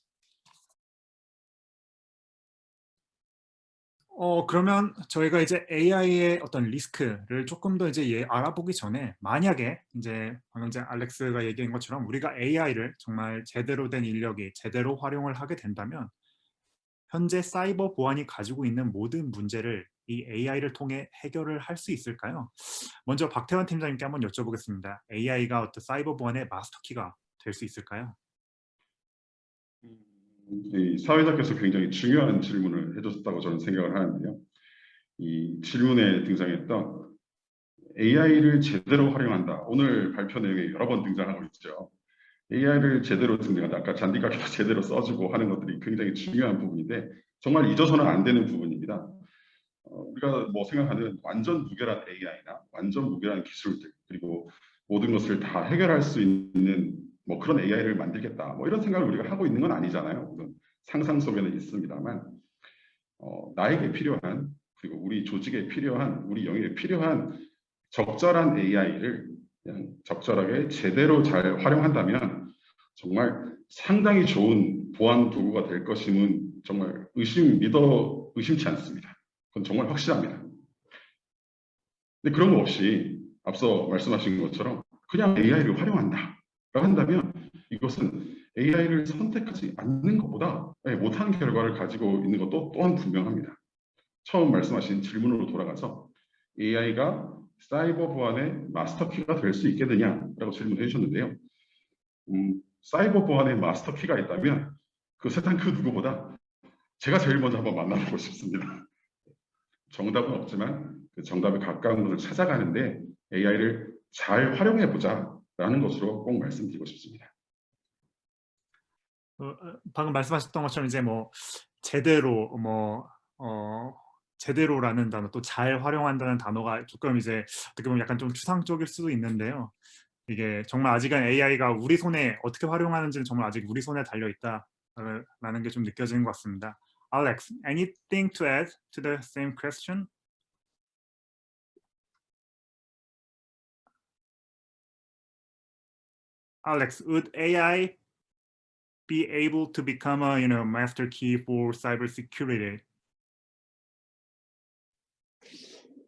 그러면 저희가 이제 AI의 어떤 리스크를 조금 더 이제 알아보기 전에 만약에 이제 방금 이제 알렉스가 얘기한 것처럼 우리가 AI를 정말 제대로 된 인력이 제대로 활용을 하게 된다면 현재 사이버 보안이 가지고 있는 모든 문제를 이 AI를 통해 해결을 할 수 있을까요? 먼저 박태환 팀장님께 한번 여쭤보겠습니다. AI가 어떤 사이버 보안의 마스터키가 될 수 있을까요? 이 사회자께서 굉장히 중요한 질문을 해줬다고 저는 생각을 하는데요. 이 질문에 등장했던 AI를 제대로 활용한다. 오늘 발표 내용에 여러 번 등장하고 있죠. AI를 제대로 등장한다. 아까 잔디깎이도 제대로 써주고 하는 것들이 굉장히 중요한 부분인데 정말 잊어서는 안 되는 부분입니다. 우리가 생각하는 완전 무결한 AI나 완전 무결한 기술들 그리고 모든 것을 다 해결할 수 있는 그런 AI를 만들겠다. 이런 생각을 우리가 하고 있는 건 아니잖아요. 물론 상상 속에는 있습니다만 나에게 필요한 그리고 우리 조직에 필요한 우리 영역에 필요한 적절한 AI를 그냥 적절하게 제대로 잘 활용한다면 정말 상당히 좋은 보안 도구가 될 것임은 정말 의심치 않습니다. 그건 정말 확실합니다. 근데 그런 거 없이 앞서 말씀하신 것처럼 그냥 AI를 활용한다. 한다면 이것은 AI를 선택하지 않는 것보다 못한 결과를 가지고 있는 것도 또한 분명합니다. 처음 말씀하신 질문으로 돌아가서 AI가 사이버 보안의 마스터키가 될 수 있겠느냐라고 질문해 주셨는데요. 사이버 보안의 마스터키가 있다면 그 세상 그 누구보다 제가 제일 먼저 한번 만나보고 싶습니다. 정답은 없지만 그 정답에 가까운 것을 찾아가는데 AI를 잘 활용해 보자라는 것으로 꼭 말씀드리고 싶습니다. 방금 말씀하셨던 것처럼 이제 제대로 제대로라는 단어 또 잘 활용한다는 단어가 조금 이제 어떻게 보면 약간 좀 추상적일 수도 있는데요. 이게 정말 아직은 AI가 우리 손에 어떻게 활용하는지는 정말 아직 우리 손에 달려 있다라는 게 좀 느껴지는 것 같습니다. Alex, anything to add to the same question? Alex, would AI be able to become a master key for cybersecurity?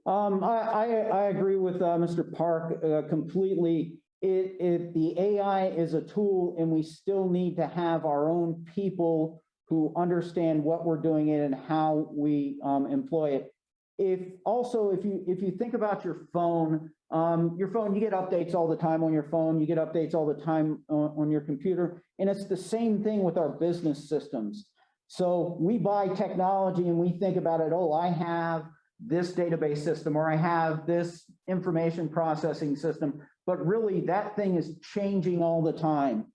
I agree with Mr. Park completely. The AI is a tool, and we still need to have our own people who understand what we're doing it and how we employ it. If you think about your phone, you get updates all the time on your phone, you get updates all the time on your computer, and it's the same thing with our business systems. So we buy technology and we think about it, oh, I have this database system, or I have this information processing system, but really that thing is changing all the time.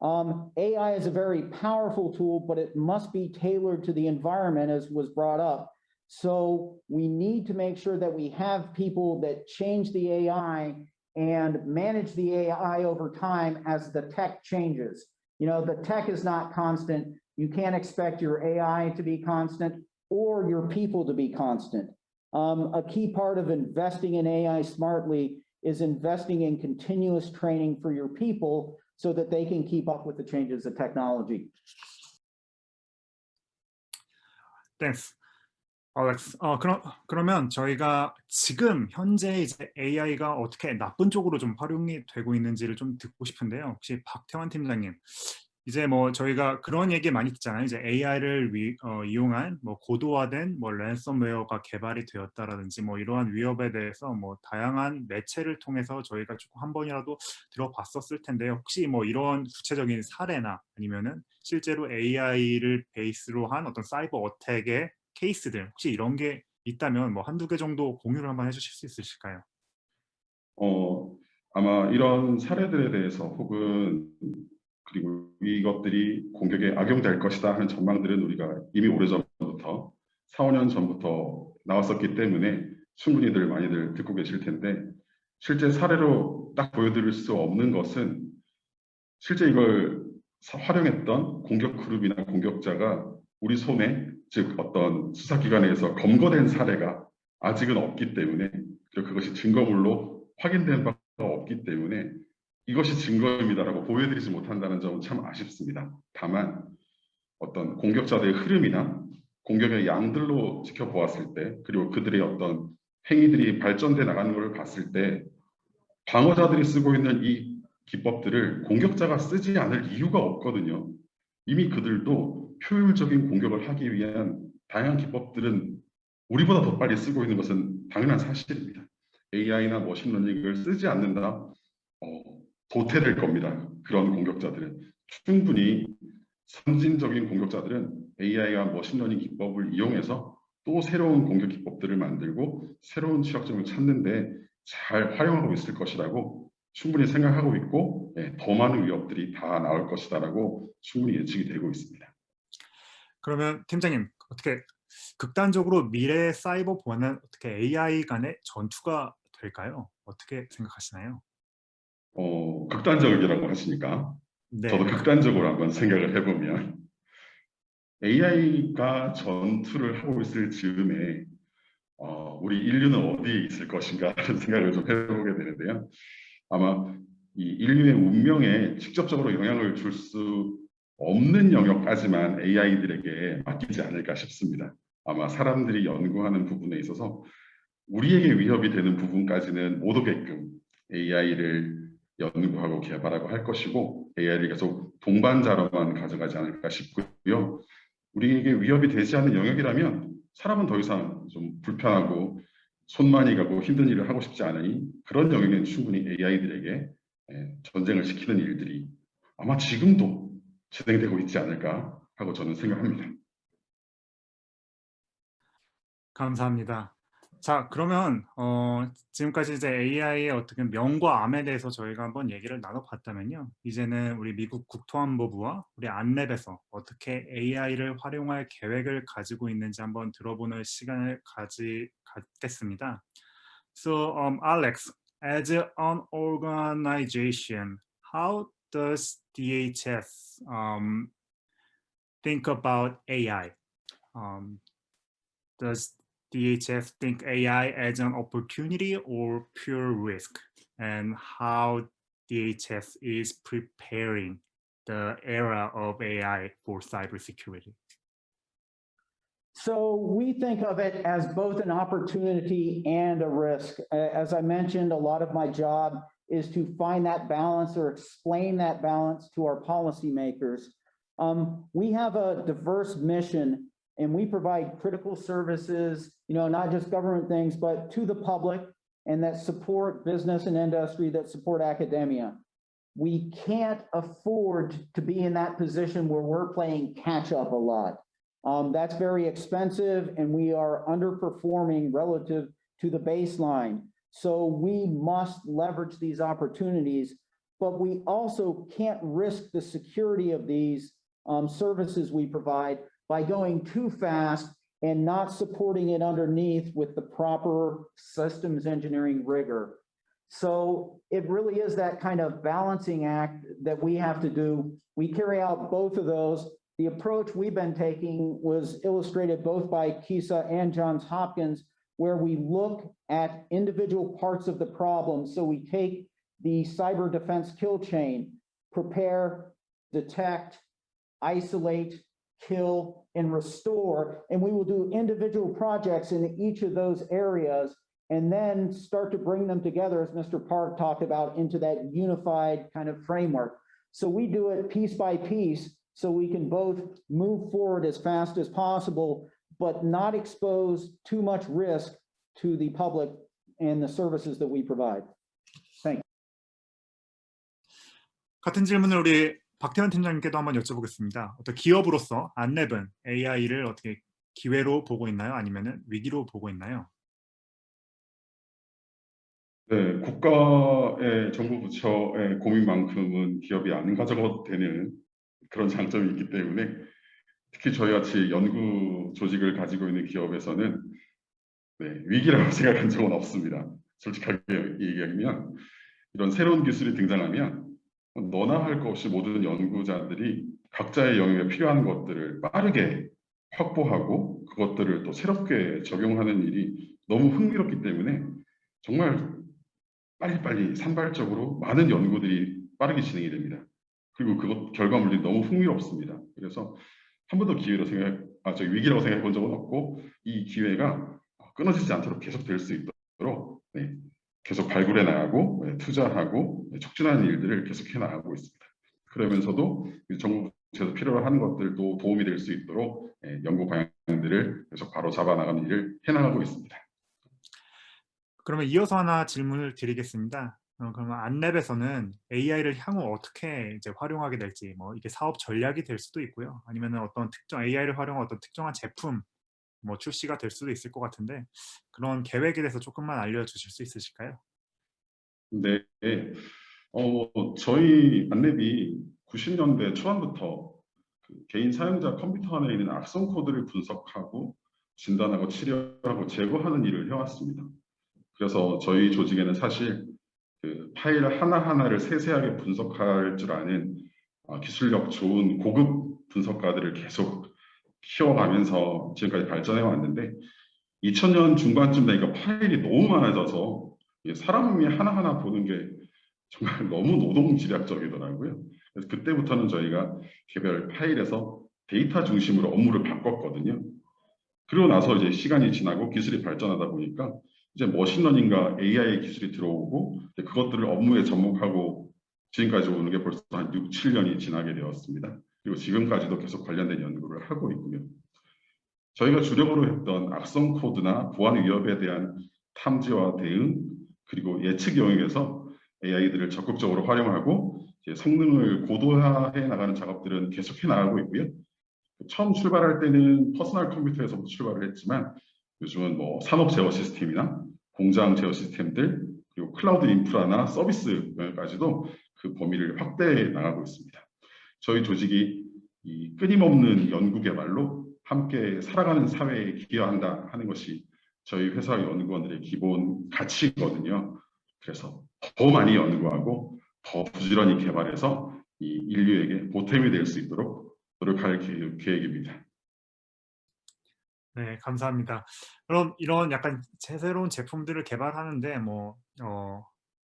AI is a very powerful tool, but it must be tailored to the environment, as was brought up. So we need to make sure that we have people that change the AI and manage the AI over time as the tech changes. The tech is not constant. You can't expect your AI to be constant or your people to be constant. A key part of investing in AI smartly is investing in continuous training for your people so that they can keep up with the changes of technology. Thanks. Alex, 그러면 저희가 지금 현재 이제 AI가 어떻게 나쁜 쪽으로 좀 활용이 되고 있는지를 좀 듣고 싶은데요. 혹시 박태환 팀장님, 이제 뭐 저희가 그런 얘기 많이 듣잖아요. 이제 AI를 이용한 뭐 고도화된 뭐 랜섬웨어가 개발이 되었다라든지 뭐 이러한 위협에 대해서 뭐 다양한 매체를 통해서 저희가 조금 한 번이라도 들어봤었을 텐데요. 혹시 뭐 이런 구체적인 사례나 아니면은 실제로 AI를 베이스로 한 어떤 사이버 어택의 케이스들 혹시 이런 게 있다면 뭐 한두 개 정도 공유를 한번 해주실 수 있으실까요? 아마 이런 사례들에 대해서 혹은 그리고 이것들이 공격에 악용될 것이다 하는 전망들은 우리가 이미 오래전부터 4, 5년 전부터 나왔었기 때문에 충분히들 많이들 듣고 계실 텐데, 실제 사례로 딱 보여드릴 수 없는 것은 실제 이걸 활용했던 공격 그룹이나 공격자가 우리 손에, 즉 어떤 수사기관에서 검거된 사례가 아직은 없기 때문에, 그리고 그것이 증거물로 확인된 바가 없기 때문에 이것이 증거입니다라고 보여드리지 못한다는 점은 참 아쉽습니다. 다만 어떤 공격자들의 흐름이나 공격의 양들로 지켜보았을 때, 그리고 그들의 어떤 행위들이 발전돼 나가는 것을 봤을 때 방어자들이 쓰고 있는 이 기법들을 공격자가 쓰지 않을 이유가 없거든요. 이미 그들도 효율적인 공격을 하기 위한 다양한 기법들은 우리보다 더 빨리 쓰고 있는 것은 당연한 사실입니다. AI나 머신러닝을 쓰지 않는다, 도태될 겁니다. 그런 공격자들은 충분히 선진적인 공격자들은 AI와 머신러닝 기법을 이용해서 또 새로운 공격 기법들을 만들고 새로운 취약점을 찾는데 잘 활용하고 있을 것이라고 충분히 생각하고 있고, 더 많은 위협들이 다 나올 것이다라고 충분히 예측이 되고 있습니다. 그러면 팀장님, 어떻게 극단적으로 미래 사이버 보안은 어떻게 AI 간의 전투가 될까요? 어떻게 생각하시나요? 극단적이라고 하시니까 네. 저도 극단적으로 한번 생각을 해보면, AI가 전투를 하고 있을 즈음에 우리 인류는 어디에 있을 것인가 하는 생각을 좀 해보게 되는데요. 아마 이 인류의 운명에 직접적으로 영향을 줄 수 없는 영역까지만 AI들에게 맡기지 않을까 싶습니다. 아마 사람들이 연구하는 부분에 있어서 우리에게 위협이 되는 부분까지는 못 오게끔 AI를 연구하고 개발하고 할 것이고, AI를 계속 동반자로만 가져가지 않을까 싶고요. 우리에게 위협이 되지 않는 영역이라면 사람은 더 이상 좀 불편하고 손 많이 가고 힘든 일을 하고 싶지 않으니, 그런 영역엔 충분히 AI들에게 전쟁을 시키는 일들이 아마 지금도 진행되고 있지 않을까 하고 저는 생각합니다. 감사합니다. 자, 그러면 지금까지 이제 AI의 어떻게 명과 암에 대해서 저희가 한번 얘기를 나눠봤다면요. 이제는 우리 미국 국토안보부와 우리 안랩에서 어떻게 AI를 활용할 계획을 가지고 있는지 한번 들어보는 시간을 갖겠습니다. So, Alex, as an organization, how does DHS think about AI? Does DHS think AI as an opportunity or pure risk? And how DHS is preparing the era of AI for cybersecurity? So we think of it as both an opportunity and a risk. As I mentioned, a lot of my job is to find that balance or explain that balance to our policymakers. We have a diverse mission and we provide critical services, not just government things, but to the public and that support business and industry, that support academia. We can't afford to be in that position where we're playing catch up a lot. That's very expensive and we are underperforming relative to the baseline. So we must leverage these opportunities, but we also can't risk the security of these services we provide by going too fast and not supporting it underneath with the proper systems engineering rigor. So it really is that kind of balancing act that we have to do. We carry out both of those. The approach we've been taking was illustrated both by KISA and Johns Hopkins, where we look at individual parts of the problem. So we take the cyber defense kill chain, prepare, detect, isolate, kill, and restore. And we will do individual projects in each of those areas and then start to bring them together, as Mr. Park talked about, into that unified kind of framework. So we do it piece by piece so we can both move forward as fast as possible, but not expose too much risk to the public and the services that we provide. Thank you. 같은 질문을 우리 박태원 팀장님께도 한번 여쭤보겠습니다. 어떤 기업으로서 안랩은 AI를 어떻게 기회로 보고 있나요? 아니면 위기로 보고 있나요? 네, 국가의 정부 부처의 고민만큼은 기업이 안 가져가도 되는 그런 장점이 있기 때문에 특히 저희 같이 연구 조직을 가지고 있는 기업에서는 위기라고 생각한 적은 없습니다. 솔직하게 얘기하면 이런 새로운 기술이 등장하면 너나 할 것 없이 모든 연구자들이 각자의 영역에 필요한 것들을 빠르게 확보하고 그것들을 또 새롭게 적용하는 일이 너무 흥미롭기 때문에 정말 빨리빨리 산발적으로 많은 연구들이 빠르게 진행이 됩니다. 그리고 그것 결과물이 너무 흥미롭습니다. 그래서 한 번도 위기라고 생각해 본 적은 없고 이 기회가 끊어지지 않도록 계속 될 수 있도록 계속 발굴해 나가고 투자하고 촉진하는 일들을 계속해 나가고 있습니다. 그러면서도 정부 부처에서 필요로 하는 것들도 도움이 될 수 있도록 연구 방향들을 계속 바로 잡아 나가는 일을 해 나가고 있습니다. 그러면 이어서 하나 질문을 드리겠습니다. 그러면 안랩에서는 AI를 향후 어떻게 이제 활용하게 될지, 뭐 이게 사업 전략이 될 수도 있고요. 아니면 어떤 특정 AI를 활용한 어떤 특정한 제품 뭐 출시가 될 수도 있을 것 같은데 그런 계획에 대해서 조금만 알려주실 수 있으실까요? 네, 저희 안랩이 90년대 초반부터 개인 사용자 컴퓨터 안에 있는 악성 코드를 분석하고 진단하고 치료하고 제거하는 일을 해왔습니다. 그래서 저희 조직에는 사실 그 파일 하나하나를 세세하게 분석할 줄 아는 기술력 좋은 고급 분석가들을 계속 키워가면서 지금까지 발전해 왔는데 2000년 중반쯤 되니까 파일이 너무 많아져서 사람이 하나하나 보는 게 정말 너무 노동집약적이더라고요. 그래서 그때부터는 저희가 개별 파일에서 데이터 중심으로 업무를 바꿨거든요. 그리고 나서 이제 시간이 지나고 기술이 발전하다 보니까 이제 머신러닝과 AI 기술이 들어오고 그것들을 업무에 접목하고 지금까지 오는 게 벌써 한 6, 7년이 지나게 되었습니다. 그리고 지금까지도 계속 관련된 연구를 하고 있고요. 저희가 주력으로 했던 악성 코드나 보안 위협에 대한 탐지와 대응 그리고 예측 영역에서 AI들을 적극적으로 활용하고 이제 성능을 고도화해 나가는 작업들은 계속해 나가고 있고요. 처음 출발할 때는 퍼스널 컴퓨터에서부터 출발을 했지만 요즘은 뭐 산업 제어 시스템이나 공장 제어 시스템들 그리고 클라우드 인프라나 서비스 영역까지도 그 범위를 확대해 나가고 있습니다. 저희 조직이 이 끊임없는 연구 개발로 함께 살아가는 사회에 기여한다 하는 것이 저희 회사 연구원들의 기본 가치거든요. 그래서 더 많이 연구하고 더 부지런히 개발해서 이 인류에게 보탬이 될 수 있도록 노력할 계획입니다. 네, 감사합니다. 그럼 이런 약간 새로운 제품들을 개발하는데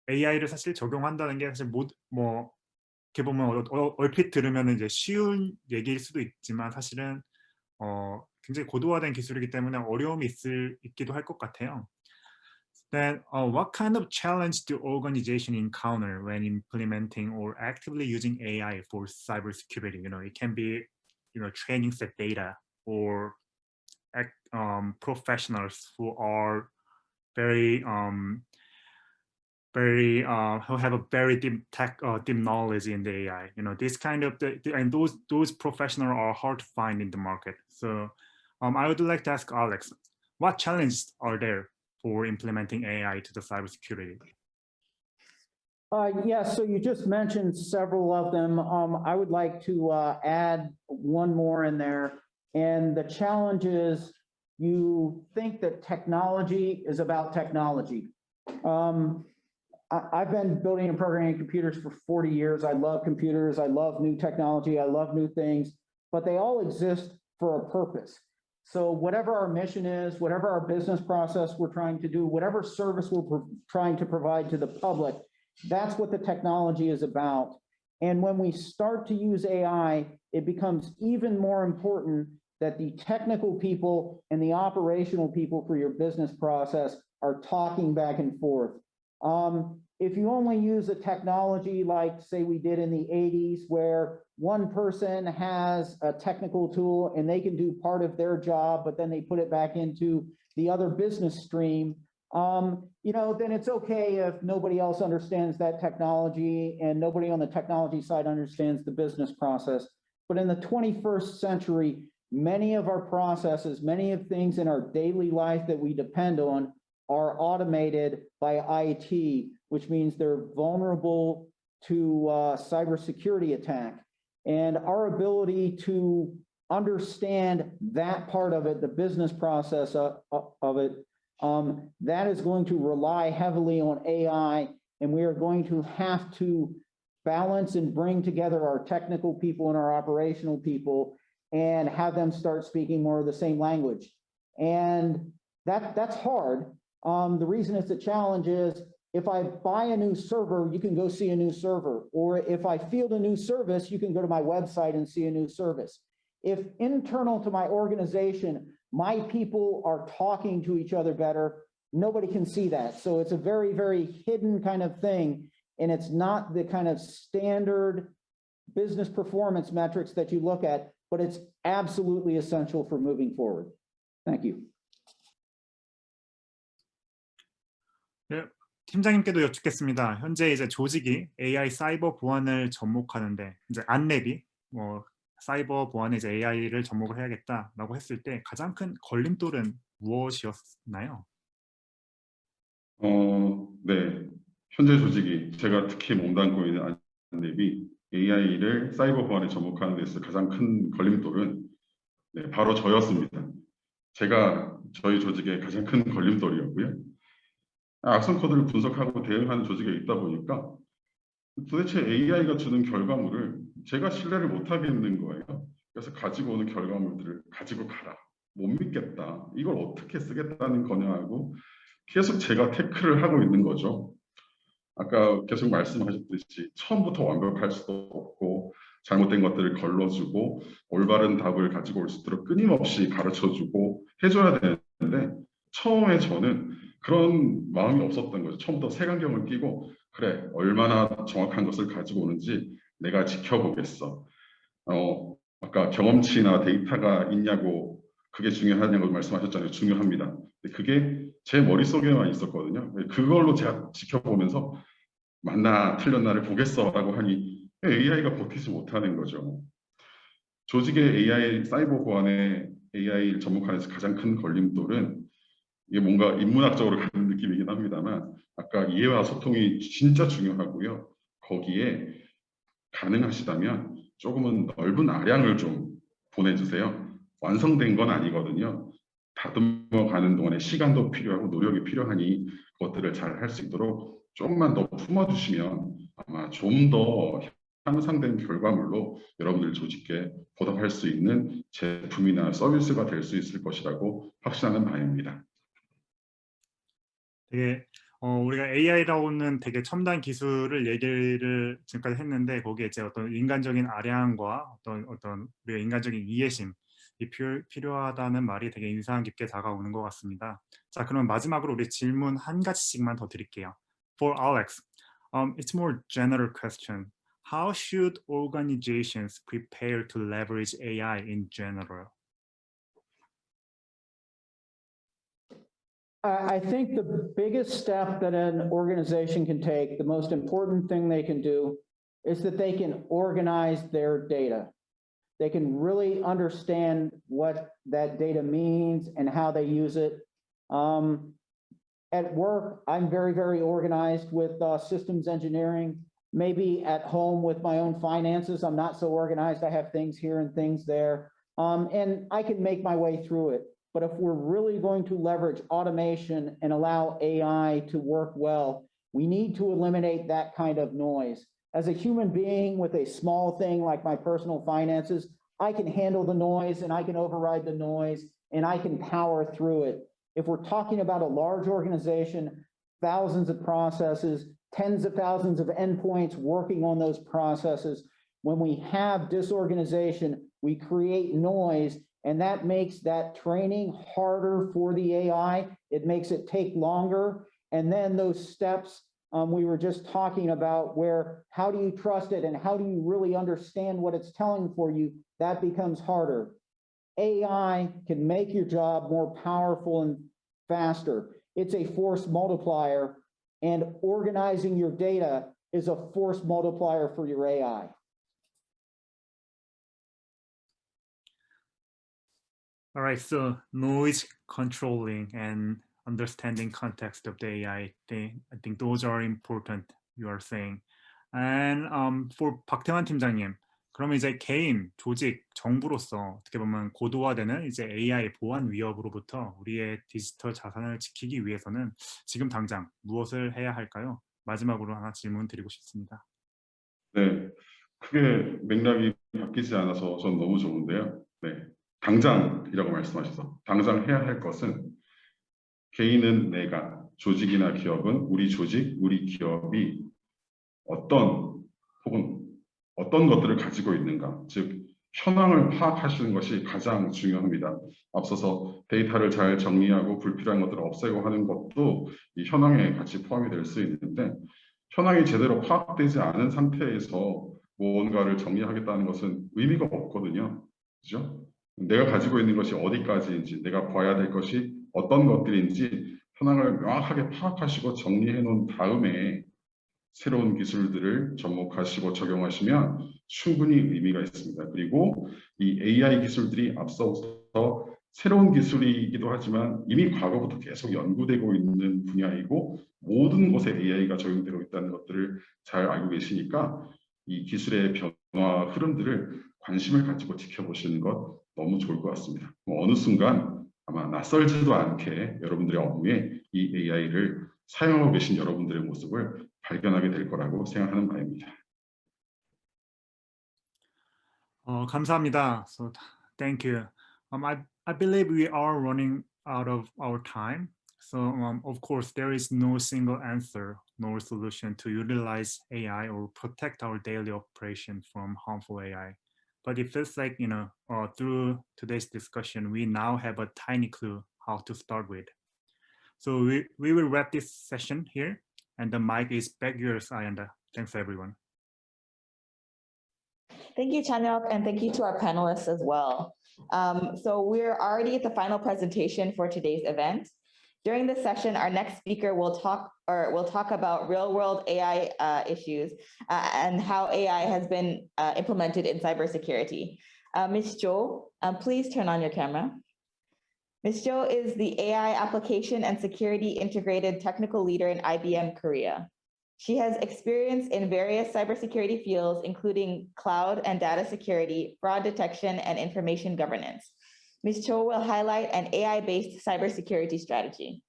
AI를 사실 적용한다는 게 사실 이렇게 보면 얼핏 들으면 이제 쉬운 얘기일 수도 있지만 사실은 굉장히 고도화된 기술이기 때문에 어려움이 있기도 할 것 같아요. Then, what kind of challenge do organizations encounter when implementing or actively using AI for cybersecurity? It can be, training set data or professionals who are very who have a very deep knowledge in the AI. This kind of and those professionals are hard to find in the market. So I would like to ask Alex, what challenges are there for implementing AI to the cybersecurity? Yes, so you just mentioned several of them. I would like to add one more in there. And the challenge is you think that technology is about technology. I've been building and programming computers for 40 years. I love computers. I love new technology. I love new things, but they all exist for a purpose. So whatever our mission is, whatever our business process we're trying to do, whatever service we're trying to provide to the public, that's what the technology is about. And when we start to use AI, it becomes even more important that the technical people and the operational people for your business process are talking back and forth. If you only use a technology like, say, we did in the 80s, where one person has a technical tool and they can do part of their job, but then they put it back into the other business stream, then it's okay if nobody else understands that technology and nobody on the technology side understands the business process. But in the 21st century, many of our processes, many of things in our daily life that we depend on are automated by IT, which means they're vulnerable to cybersecurity attack. And our ability to understand that part of it, the business process of it, that is going to rely heavily on AI, and we are going to have to balance and bring together our technical people and our operational people and have them start speaking more of the same language. And that's hard. The reason it's a challenge is if I buy a new server, you can go see a new server. Or if I field a new service, you can go to my website and see a new service. If internal to my organization, my people are talking to each other better, nobody can see that. So it's a very, very hidden kind of thing. And it's not the kind of standard business performance metrics that you look at, but it's absolutely essential for moving forward. Thank you. 네, 팀장님께도 여쭙겠습니다. 현재 이제 조직이 AI 사이버 보안을 접목하는데 이제 안랩이 사이버 보안에 이제 AI를 접목을 해야겠다라고 했을 때 가장 큰 걸림돌은 무엇이었나요? 네. 현재 조직이 제가 특히 몸담고 있는 안랩이 AI를 사이버 보안에 접목하는 데 있어서 가장 큰 걸림돌은 바로 저였습니다. 제가 저희 조직의 가장 큰 걸림돌이었고요. 악성 코드를 분석하고 대응하는 조직에 있다 보니까 도대체 AI가 주는 결과물을 제가 신뢰를 못 하겠는 거예요. 그래서 가지고 오는 결과물들을 가지고 가라. 못 믿겠다. 이걸 어떻게 쓰겠다는 거냐고 계속 제가 태클을 하고 있는 거죠. 아까 계속 말씀하셨듯이 처음부터 완벽할 수도 없고 잘못된 것들을 걸러주고 올바른 답을 가지고 올 수 있도록 끊임없이 가르쳐주고 해줘야 되는데 처음에 저는 그런 마음이 없었던 거죠. 처음부터 색안경을 끼고 그래 얼마나 정확한 것을 가지고 오는지 내가 지켜보겠어. 아까 경험치나 데이터가 있냐고 그게 중요하냐고 말씀하셨잖아요. 중요합니다. 근데 그게 제 머릿속에만 있었거든요. 그걸로 제가 지켜보면서 맞나 틀렸나를 보겠어라고 하니 AI가 버티지 못하는 거죠. 조직의 AI 사이버 보안에 AI를 접목하는 데서 가장 큰 걸림돌은 이게 뭔가 인문학적으로 가는 느낌이긴 합니다만 아까 이해와 소통이 진짜 중요하고요. 거기에 가능하시다면 조금은 넓은 아량을 좀 보내주세요. 완성된 건 아니거든요. 다듬어 가는 동안에 시간도 필요하고 노력이 필요하니 그것들을 잘 할 수 있도록 조금만 더 품어주시면 아마 좀 더 향상된 결과물로 여러분들 조직에 보답할 수 있는 제품이나 서비스가 될 수 있을 것이라고 확신하는 바입니다. 되게 우리가 AI라고는 되게 첨단 기술을 얘기를 지금까지 했는데 거기에 이제 어떤 인간적인 아량과 어떤 우리가 인간적인 이해심이 필요하다는 말이 되게 인상 깊게 다가오는 것 같습니다. 자, 그럼 마지막으로 우리 질문 한 가지씩만 더 드릴게요. For Alex, it's more general question. How should organizations prepare to leverage AI in general? I think the biggest step that an organization can take, the most important thing they can do, is that they can organize their data. They can really understand what that data means and how they use it. At work, I'm very, very organized with systems engineering. Maybe at home with my own finances, I'm not so organized. I have things here and things there. And I can make my way through it. But if we're really going to leverage automation and allow AI to work well, we need to eliminate that kind of noise. As a human being with a small thing like my personal finances, I can handle the noise and I can override the noise and I can power through it. If we're talking about a large organization, thousands of processes, tens of thousands of endpoints working on those processes, when we have disorganization, we create noise, and that makes that training harder for the AI. It makes it take longer. And then those steps we were just talking about, where how do you trust it and how do you really understand what it's telling for you, that becomes harder. AI can make your job more powerful and faster. It's a force multiplier, and organizing your data is a force multiplier for your AI. All right, so noise controlling and understanding context of the AI thing, I think those are important, you are saying. And for 박태환 팀장님, 그러면 이제 개인, 조직, 정부로서 어떻게 보면 고도화되는 이제 AI 보안 위협으로부터 우리의 디지털 자산을 지키기 위해서는 지금 당장 무엇을 해야 할까요? 마지막으로 하나 질문 드리고 싶습니다. 네, 크게 맥락이 바뀌지 않아서 전 너무 좋은데요. 네, 당장이라고 말씀하셔서 당장 해야 할 것은 개인은 내가, 조직이나 기업은 우리 조직, 우리 기업이 어떤 것들을 가지고 있는가, 즉 현황을 파악하시는 것이 가장 중요합니다. 앞서서 데이터를 잘 정리하고 불필요한 것들을 없애고 하는 것도 이 현황에 같이 포함이 될 수 있는데, 현황이 제대로 파악되지 않은 상태에서 무언가를 정리하겠다는 것은 의미가 없거든요. 그죠? 내가 가지고 있는 것이 어디까지인지, 내가 봐야 될 것이 어떤 것들인지 현황을 명확하게 파악하시고 정리해 놓은 다음에 새로운 기술들을 접목하시고 적용하시면 충분히 의미가 있습니다. 그리고 이 AI 기술들이 앞서서 새로운 기술이기도 하지만 이미 과거부터 계속 연구되고 있는 분야이고 모든 곳에 AI가 적용되고 있다는 것들을 잘 알고 계시니까 이 기술의 변화 흐름들을 관심을 가지고 지켜보시는 것 너무 좋을 것 같습니다. 어느 순간 아마 낯설지도 않게 여러분들의 업무에 이 AI를 사용하고 계신 여러분들의 모습을 발견하게 될 거라고 생각하는 바입니다. 감사합니다. So thank you. I believe we are running out of our time. So of course there is no single answer nor solution to utilize AI or protect our daily operation from harmful AI. But it feels like, through today's discussion, we now have a tiny clue how to start with. So we will wrap this session here, and the mic is back yours, Ayanda. Thanks, everyone. Thank you, Chanyeok, and thank you to our panelists as well. So we're already at the final presentation for today's event. During this session, our next speaker will talk about real-world AI issues and how AI has been implemented in cybersecurity. Ms. Jo, please turn on your camera. Ms. Jo is the AI application and security integrated technical leader in IBM Korea. She has experience in various cybersecurity fields, including cloud and data security, fraud detection, and information governance. Ms. Cho will highlight an AI-based cybersecurity strategy.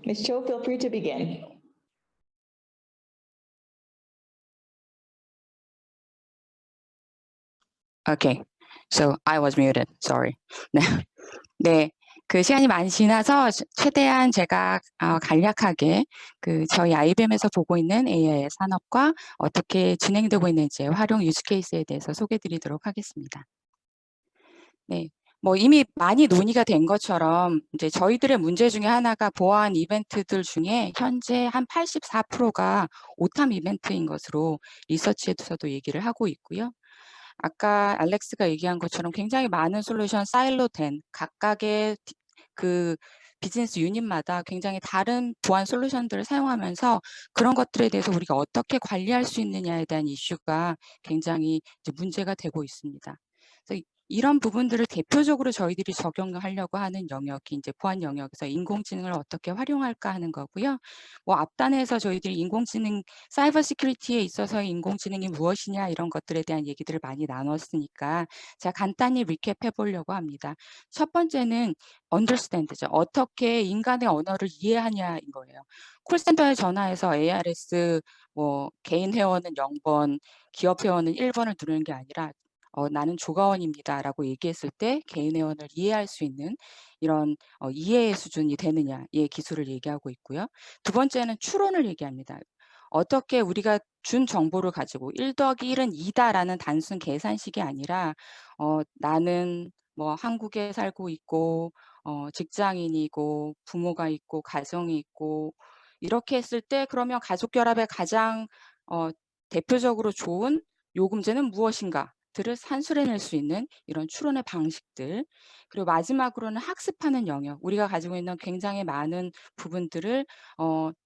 Ms. Cho, feel free to begin. Okay, so I was muted. Sorry. 네, 그 시간이 많이 지나서 최대한 제가 간략하게 그 저희 IBM에서 보고 있는 AI 산업과 어떻게 진행되고 있는지 활용 유즈 케이스에 대해서 소개드리도록 하겠습니다. 네, 뭐 이미 많이 논의가 된 것처럼 이제 저희들의 문제 중에 하나가 보안 이벤트들 중에 현재 한 84%가 오탐 이벤트인 것으로 리서치에서도 얘기를 하고 있고요. 아까 알렉스가 얘기한 것처럼 굉장히 많은 솔루션 사일로된 각각의 그 비즈니스 유닛마다 굉장히 다른 보안 솔루션들을 사용하면서 그런 것들에 대해서 우리가 어떻게 관리할 수 있느냐에 대한 이슈가 굉장히 이제 문제가 되고 있습니다. 그래서 이런 부분들을 대표적으로 저희들이 적용하려고 하는 영역이 이제 보안 영역에서 인공지능을 어떻게 활용할까 하는 거고요. 뭐 앞단에서 저희들이 인공지능 사이버 시큐리티에 있어서의 인공지능이 무엇이냐 이런 것들에 대한 얘기들을 많이 나눴으니까 제가 간단히 리캡해 보려고 합니다. 첫 번째는 understand죠. 어떻게 인간의 언어를 이해하냐인 거예요. 콜센터에 전화해서 ARS 뭐 개인 회원은 0번, 기업 회원은 1번을 누르는 게 아니라 나는 조가원입니다라고 얘기했을 때 개인 회원을 이해할 수 있는 이런 이해의 수준이 되느냐의 기술을 얘기하고 있고요. 두 번째는 추론을 얘기합니다. 어떻게 우리가 준 정보를 가지고 1 더하기 1은 2다라는 단순 계산식이 아니라 나는 뭐 한국에 살고 있고 직장인이고 부모가 있고 가정이 있고 이렇게 했을 때 그러면 가족 결합에 가장 대표적으로 좋은 요금제는 무엇인가? 들을 산술해낼 수 있는 이런 추론의 방식들, 그리고 마지막으로는 학습하는 영역, 우리가 가지고 있는 굉장히 많은 부분들을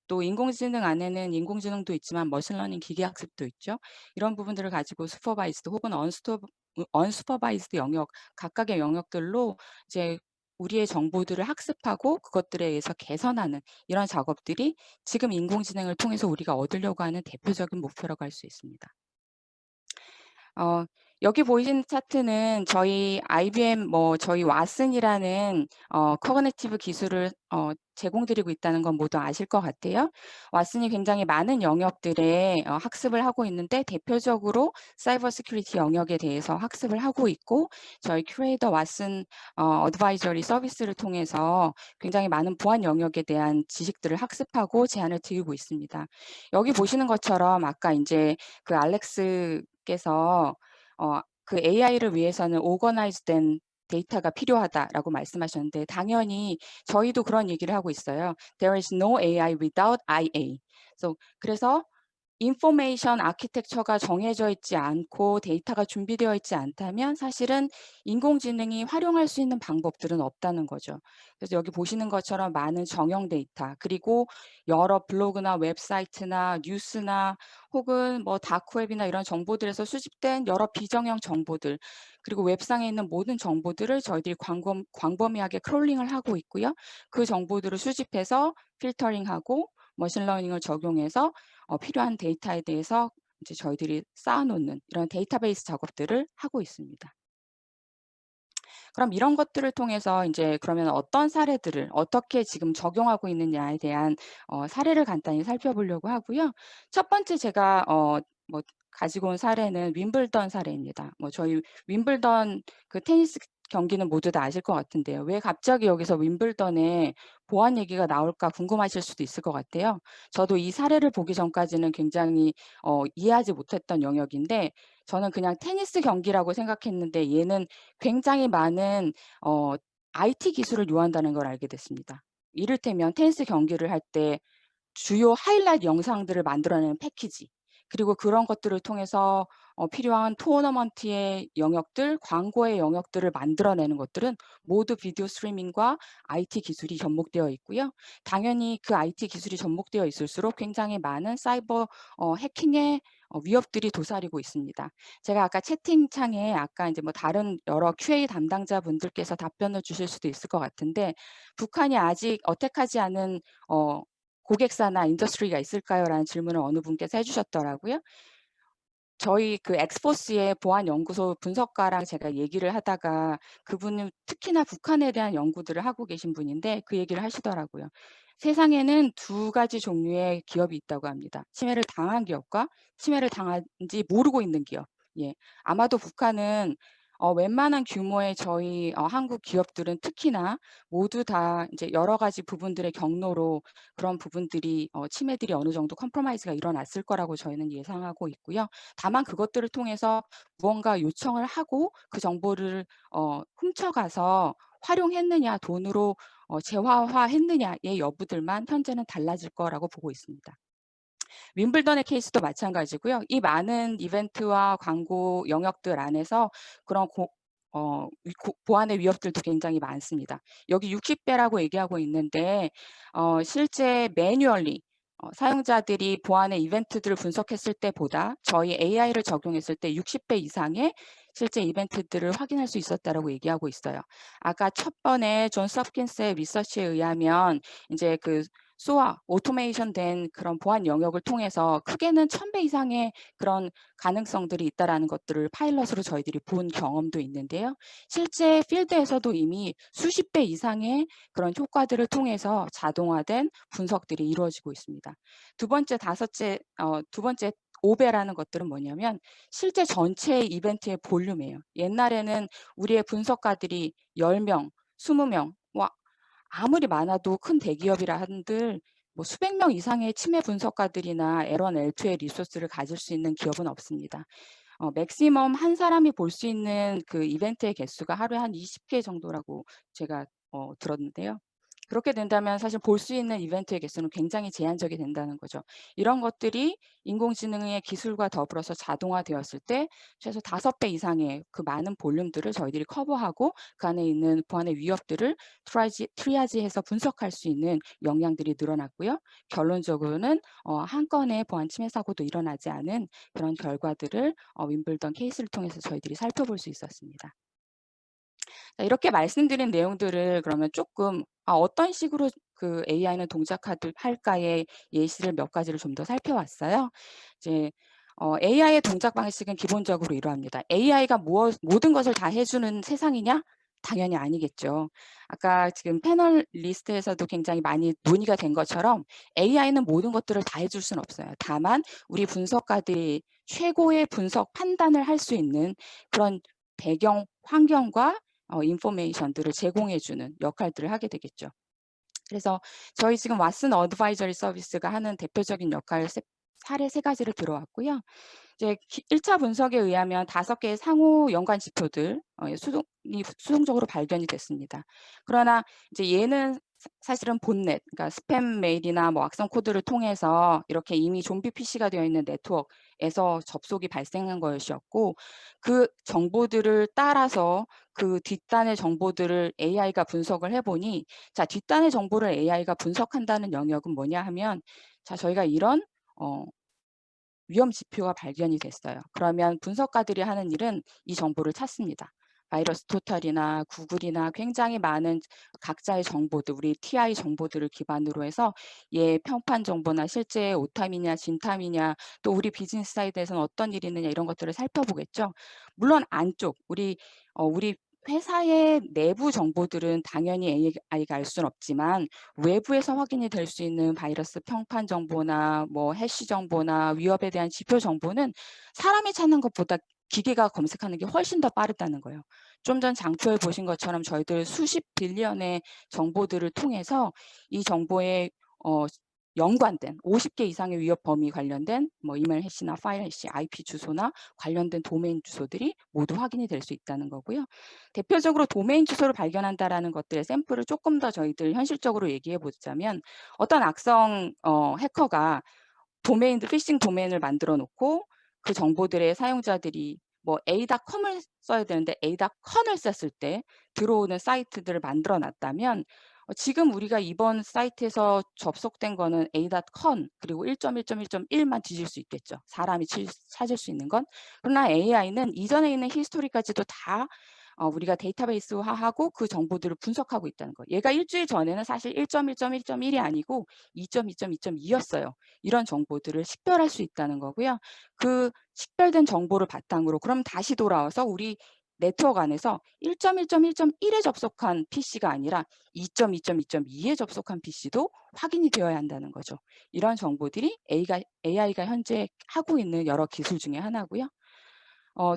또 인공지능 안에는 인공지능도 있지만 머신러닝 기계학습도 있죠. 이런 부분들을 가지고 슈퍼바이즈드 혹은 언슈퍼바이즈드 영역, 각각의 영역들로 이제 우리의 정보들을 학습하고 그것들에 의해서 개선하는 이런 작업들이 지금 인공지능을 통해서 우리가 얻으려고 하는 대표적인 목표라고 할 수 있습니다. 여기 보이시는 차트는 저희 IBM 저희 왓슨이라는 코그니티브 기술을 제공드리고 있다는 건 모두 아실 것 같아요. 왓슨이 굉장히 많은 영역들에 학습을 하고 있는데 대표적으로 사이버 시큐리티 영역에 대해서 학습을 하고 있고 저희 큐레이터 왓슨 어드바이저리 서비스를 통해서 굉장히 많은 보안 영역에 대한 지식들을 학습하고 제안을 드리고 있습니다. 여기 보시는 것처럼 아까 이제 그 알렉스께서 그 AI를 위해서는 오거나이즈된 데이터가 필요하다라고 말씀하셨는데 당연히 저희도 그런 얘기를 하고 있어요. There is no AI without IA. 그래서 인포메이션 아키텍처가 정해져 있지 않고 데이터가 준비되어 있지 않다면 사실은 인공지능이 활용할 수 있는 방법들은 없다는 거죠. 그래서 여기 보시는 것처럼 많은 정형 데이터, 그리고 여러 블로그나 웹사이트나 뉴스나 혹은 뭐 다크웹이나 이런 정보들에서 수집된 여러 비정형 정보들, 그리고 웹상에 있는 모든 정보들을 저희들이 광범위하게 크롤링을 하고 있고요. 그 정보들을 수집해서 필터링하고 머신러닝을 적용해서 필요한 데이터에 대해서 이제 저희들이 쌓아놓는 이런 데이터베이스 작업들을 하고 있습니다. 그럼 이런 것들을 통해서 이제 그러면 어떤 사례들을 어떻게 지금 적용하고 있느냐에 대한 사례를 간단히 살펴보려고 하고요. 첫 번째 제가 뭐 가지고 온 사례는 윈블던 사례입니다. 저희 윈블던 그 테니스 경기는 모두 다 아실 것 같은데요. 왜 갑자기 여기서 윈블던에 보안 얘기가 나올까 궁금하실 수도 있을 것 같아요. 저도 이 사례를 보기 전까지는 굉장히 이해하지 못했던 영역인데 저는 그냥 테니스 경기라고 생각했는데 얘는 굉장히 많은 IT 기술을 요한다는 걸 알게 됐습니다. 이를테면 테니스 경기를 할 때 주요 하이라이트 영상들을 만들어내는 패키지, 그리고 그런 것들을 통해서 필요한 토너먼트의 영역들, 광고의 영역들을 만들어내는 것들은 모두 비디오 스트리밍과 IT 기술이 접목되어 있고요. 당연히 그 IT 기술이 접목되어 있을수록 굉장히 많은 사이버 해킹의 위협들이 도사리고 있습니다. 제가 아까 채팅창에 아까 이제 뭐 다른 여러 QA 담당자분들께서 답변을 주실 수도 있을 것 같은데 북한이 아직 어택하지 않은 고객사나 인더스트리가 있을까요? 라는 질문을 어느 분께서 해주셨더라고요. 저희 그 엑스포스의 보안연구소 분석가랑 제가 얘기를 하다가 그분은 특히나 북한에 대한 연구들을 하고 계신 분인데 그 얘기를 하시더라고요. 세상에는 두 가지 종류의 기업이 있다고 합니다. 침해를 당한 기업과 침해를 당한지 모르고 있는 기업. 예, 아마도 북한은 웬만한 규모의 저희 한국 기업들은 특히나 모두 다 이제 여러 가지 부분들의 경로로 그런 부분들이 침해들이 어느 정도 컴프로마이즈가 일어났을 거라고 저희는 예상하고 있고요. 다만 그것들을 통해서 무언가 요청을 하고 그 정보를 훔쳐가서 활용했느냐, 돈으로 재화화했느냐의 여부들만 현재는 달라질 거라고 보고 있습니다. 윈블던의 케이스도 마찬가지고요. 이 많은 이벤트와 광고 영역들 안에서 그런 보안의 위협들도 굉장히 많습니다. 여기 60배라고 얘기하고 있는데 실제 매뉴얼리 사용자들이 보안의 이벤트들을 분석했을 때보다 저희 AI를 적용했을 때 60배 이상의 실제 이벤트들을 확인할 수 있었다라고 얘기하고 있어요. 아까 첫 번에 존스 홉킨스의 리서치에 의하면 이제 그 SOA, 오토메이션 된 그런 보안 영역을 통해서 크게는 1000배 이상의 그런 가능성들이 있다라는 것들을 파일럿으로 저희들이 본 경험도 있는데요. 실제 필드에서도 이미 수십 배 이상의 그런 효과들을 통해서 자동화된 분석들이 이루어지고 있습니다. 두 번째 5배라는 것들은 뭐냐면 실제 전체 이벤트의 볼륨이에요. 옛날에는 우리의 분석가들이 10명, 20명, 아무리 많아도 큰 대기업이라 한들 뭐 수백 명 이상의 침해 분석가들이나 L1, L2의 리소스를 가질 수 있는 기업은 없습니다. 맥시멈 한 사람이 볼 수 있는 그 이벤트의 개수가 하루에 한 20개 정도라고 제가 들었는데요. 그렇게 된다면 사실 볼 수 있는 이벤트의 개수는 굉장히 제한적이 된다는 거죠. 이런 것들이 인공지능의 기술과 더불어서 자동화되었을 때 최소 5배 이상의 그 많은 볼륨들을 저희들이 커버하고 그 안에 있는 보안의 위협들을 트리아지해서 분석할 수 있는 역량들이 늘어났고요. 결론적으로는 한 건의 보안 침해 사고도 일어나지 않은 그런 결과들을 윈블던 케이스를 통해서 저희들이 살펴볼 수 있었습니다. 자, 이렇게 말씀드린 내용들을 그러면 조금 어떤 식으로 그 AI는 동작할까의 예시를 몇 가지를 좀 더 살펴봤어요. 이제 AI의 동작 방식은 기본적으로 이러합니다. AI가 모든 것을 다 해주는 세상이냐? 당연히 아니겠죠. 아까 지금 패널 리스트에서도 굉장히 많이 논의가 된 것처럼 AI는 모든 것들을 다 해줄 수는 없어요. 다만 우리 분석가들이 최고의 분석 판단을 할 수 있는 그런 배경 환경과 인포메이션들을 제공해주는 역할들을 하게 되겠죠. 그래서 저희 지금 왓슨 어드바이저리 서비스가 하는 대표적인 역할 사례 3가지를 들어왔고요. 이제 1차 분석에 의하면 5개의 상호 연관 지표들 수동적으로 발견이 됐습니다. 그러나 이제 얘는 사실은 본넷, 그러니까 스팸 메일이나 뭐 악성 코드를 통해서 이렇게 이미 좀비 PC가 되어 있는 네트워크에서 접속이 발생한 것이었고 그 정보들을 따라서 그 뒷단의 정보들을 AI가 분석을 해보니 자, 뒷단의 정보를 AI가 분석한다는 영역은 뭐냐 하면 자, 저희가 이런 위험 지표가 발견이 됐어요. 그러면 분석가들이 하는 일은 이 정보를 찾습니다. 바이러스 토탈이나 구글이나 굉장히 많은 각자의 정보들, 우리 TI 정보들을 기반으로 해서 평판 정보나 실제 오탐이냐 진탐이냐 또 우리 비즈니스 사이드에서는 어떤 일이 있느냐 이런 것들을 살펴보겠죠. 물론 안쪽 우리 회사의 내부 정보들은 당연히 AI가 알 수는 없지만 외부에서 확인이 될 수 있는 바이러스 평판 정보나 뭐 해시 정보나 위협에 대한 지표 정보는 사람이 찾는 것보다 기계가 검색하는 게 훨씬 더 빠르다는 거예요. 좀 전 장표에 보신 것처럼 저희들 수십 빌리언의 정보들을 통해서 이 정보에 연관된 50개 이상의 위협 범위 관련된 뭐 이메일 해시나 파일 해시, IP 주소나 관련된 도메인 주소들이 모두 확인이 될 수 있다는 거고요. 대표적으로 도메인 주소를 발견한다라는 것들의 샘플을 조금 더 저희들 현실적으로 얘기해 보자면 어떤 악성 해커가 피싱 도메인을 만들어 놓고 그 정보들의 사용자들이 뭐 a.com을 써야 되는데 a.con을 썼을 때 들어오는 사이트들을 만들어 놨다면 지금 우리가 이번 사이트에서 접속된 거는 a.con 그리고 1.1.1.1만 뒤질 수 있겠죠. 사람이 찾을 수 있는 건. 그러나 AI는 이전에 있는 히스토리까지도 다 우리가 데이터베이스화하고 그 정보들을 분석하고 있다는 거예요. 얘가 일주일 전에는 사실 1.1.1.1이 아니고 2.2.2.2였어요. 이런 정보들을 식별할 수 있다는 거고요. 그 식별된 정보를 바탕으로 그럼 다시 돌아와서 우리 네트워크 안에서 1.1.1.1에 접속한 PC가 아니라 2.2.2.2에 접속한 PC도 확인이 되어야 한다는 거죠. 이런 정보들이 AI가 현재 하고 있는 여러 기술 중에 하나고요.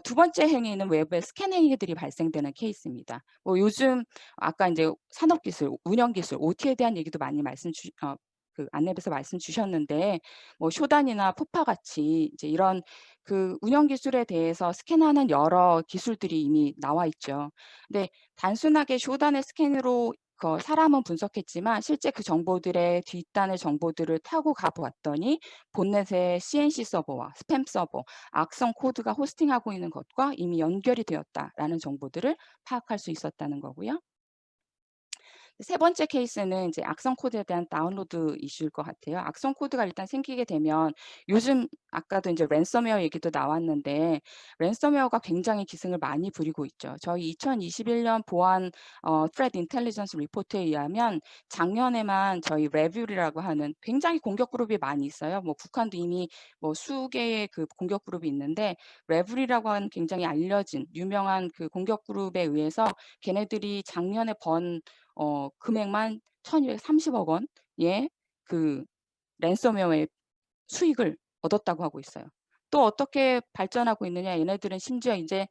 두 번째 행위는 외부에 스캔 행위들이 발생되는 케이스입니다. 뭐 요즘 아까 이제 산업기술, 운영기술, OT에 대한 얘기도 많이 그 안내에서 말씀 주셨는데, 뭐 쇼단이나 푸파 같이 이제 이런 그 운영 기술에 대해서 스캔하는 여러 기술들이 이미 나와 있죠. 근데 단순하게 쇼단의 스캔으로 그 사람은 분석했지만 실제 그 정보들의 뒷단의 정보들을 타고 가보았더니 본넷의 CNC 서버와 스팸 서버, 악성 코드가 호스팅하고 있는 것과 이미 연결이 되었다라는 정보들을 파악할 수 있었다는 거고요. 세 번째 케이스는 이제 악성 코드에 대한 다운로드 이슈일 것 같아요. 악성 코드가 일단 생기게 되면 요즘 아까도 이제 랜섬웨어 얘기도 나왔는데 랜섬웨어가 굉장히 기승을 많이 부리고 있죠. 저희 2021년 보안 threat intelligence 리포트에 의하면 작년에만 저희 레뷰리라고 하는 굉장히 공격 그룹이 많이 있어요. 뭐 북한도 이미 뭐 수개의 그 공격 그룹이 있는데 레뷰리라고 하는 굉장히 알려진 유명한 그 공격 그룹에 의해서 걔네들이 작년에 번 금액만 1,230억 원의 그 랜섬웨어의 수익을 얻었다고 하고 있어요. 또 어떻게 발전하고 있느냐? 얘네들은 심지어 이제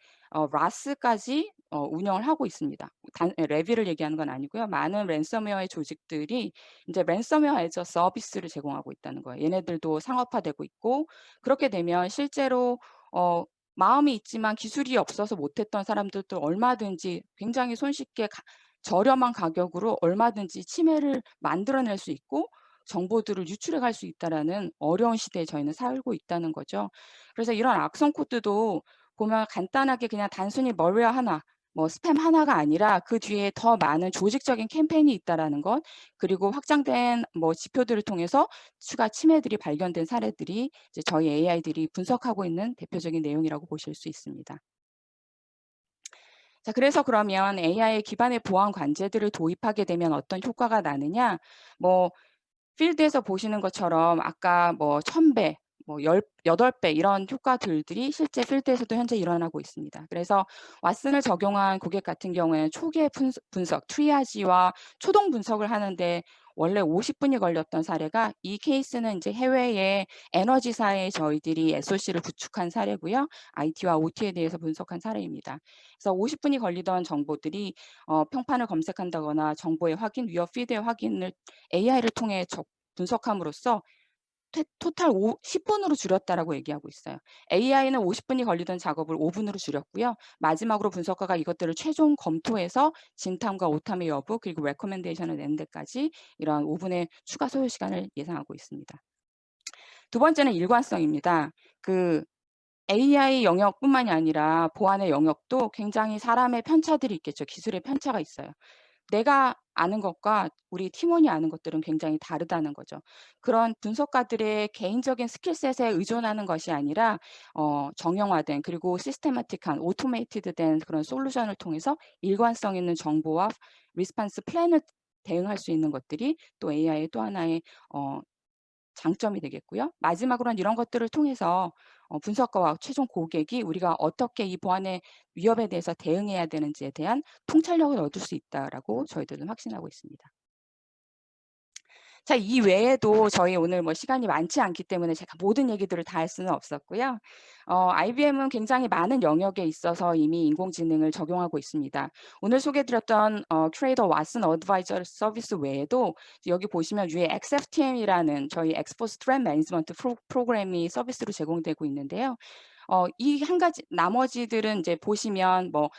라스까지 운영을 하고 있습니다. 레비를 얘기하는 건 아니고요. 많은 랜섬웨어의 조직들이 이제 랜섬웨어 애저 서비스를 제공하고 있다는 거예요. 얘네들도 상업화되고 있고 그렇게 되면 실제로 마음이 있지만 기술이 없어서 못했던 사람들도 얼마든지 굉장히 손쉽게 저렴한 가격으로 얼마든지 침해를 만들어낼 수 있고 정보들을 유출해 갈 수 있다라는 어려운 시대에 저희는 살고 있다는 거죠. 그래서 이런 악성 코드도 보면 간단하게 그냥 단순히 멀웨어 하나, 뭐 스팸 하나가 아니라 그 뒤에 더 많은 조직적인 캠페인이 있다라는 것, 그리고 확장된 뭐 지표들을 통해서 추가 침해들이 발견된 사례들이 이제 저희 AI들이 분석하고 있는 대표적인 내용이라고 보실 수 있습니다. 자, 그래서 그러면 AI 기반의 보안 관제들을 도입하게 되면 어떤 효과가 나느냐? 뭐 필드에서 보시는 것처럼 아까 뭐 1000배, 뭐 18배 이런 효과들이 실제 필드에서도 현재 일어나고 있습니다. 그래서 왓슨을 적용한 고객 같은 경우에는 초기의 분석, 트리아지와 초동 분석을 하는데 원래 50분이 걸렸던 사례가 이 케이스는 이제 해외의 에너지사에 저희들이 SOC를 구축한 사례고요. IT와 OT에 대해서 분석한 사례입니다. 그래서 50분이 걸리던 정보들이 평판을 검색한다거나 정보의 확인, 위협 피드의 확인을 AI를 통해 분석함으로써 토탈 10분으로 줄였다라고 얘기하고 있어요. AI는 50분이 걸리던 작업을 5분으로 줄였고요. 마지막으로 분석가가 이것들을 최종 검토해서 진탐과 오탐의 여부 그리고 레코멘데이션을 내는 데까지 이러한 5분의 추가 소요 시간을 예상하고 있습니다. 두 번째는 일관성입니다. 그 AI 영역뿐만이 아니라 보안의 영역도 굉장히 사람의 편차들이 있겠죠. 기술의 편차가 있어요. 내가 아는 것과 우리 팀원이 아는 것들은 굉장히 다르다는 거죠. 그런 분석가들의 개인적인 스킬셋에 의존하는 것이 아니라 정형화된 그리고 시스테마틱한 오토메이티드된 그런 솔루션을 통해서 일관성 있는 정보와 리스판스 플랜을 대응할 수 있는 것들이 또 AI의 또 하나의 장점이 되겠고요. 마지막으로는 이런 것들을 통해서 분석가와 최종 고객이 우리가 어떻게 이 보안의 위협에 대해서 대응해야 되는지에 대한 통찰력을 얻을 수 있다라고 저희들은 확신하고 있습니다. 자, 이 외에도 저희 오늘 뭐 시간이 많지 않기 때문에 제가 모든 얘기들을 다 할 수는 없었고요. IBM은 굉장히 많은 영역에 있어서 이미 인공지능을 적용하고 있습니다. 오늘 소개드렸던 큐레이터 왓슨 어드바이저 서비스 외에도 여기 보시면 위에 XFTM이라는 저희 엑스포스 트렌드 매니지먼트 프로그램이 서비스로 제공되고 있는데요. 이 한 가지 나머지들은 이제 보시면 뭐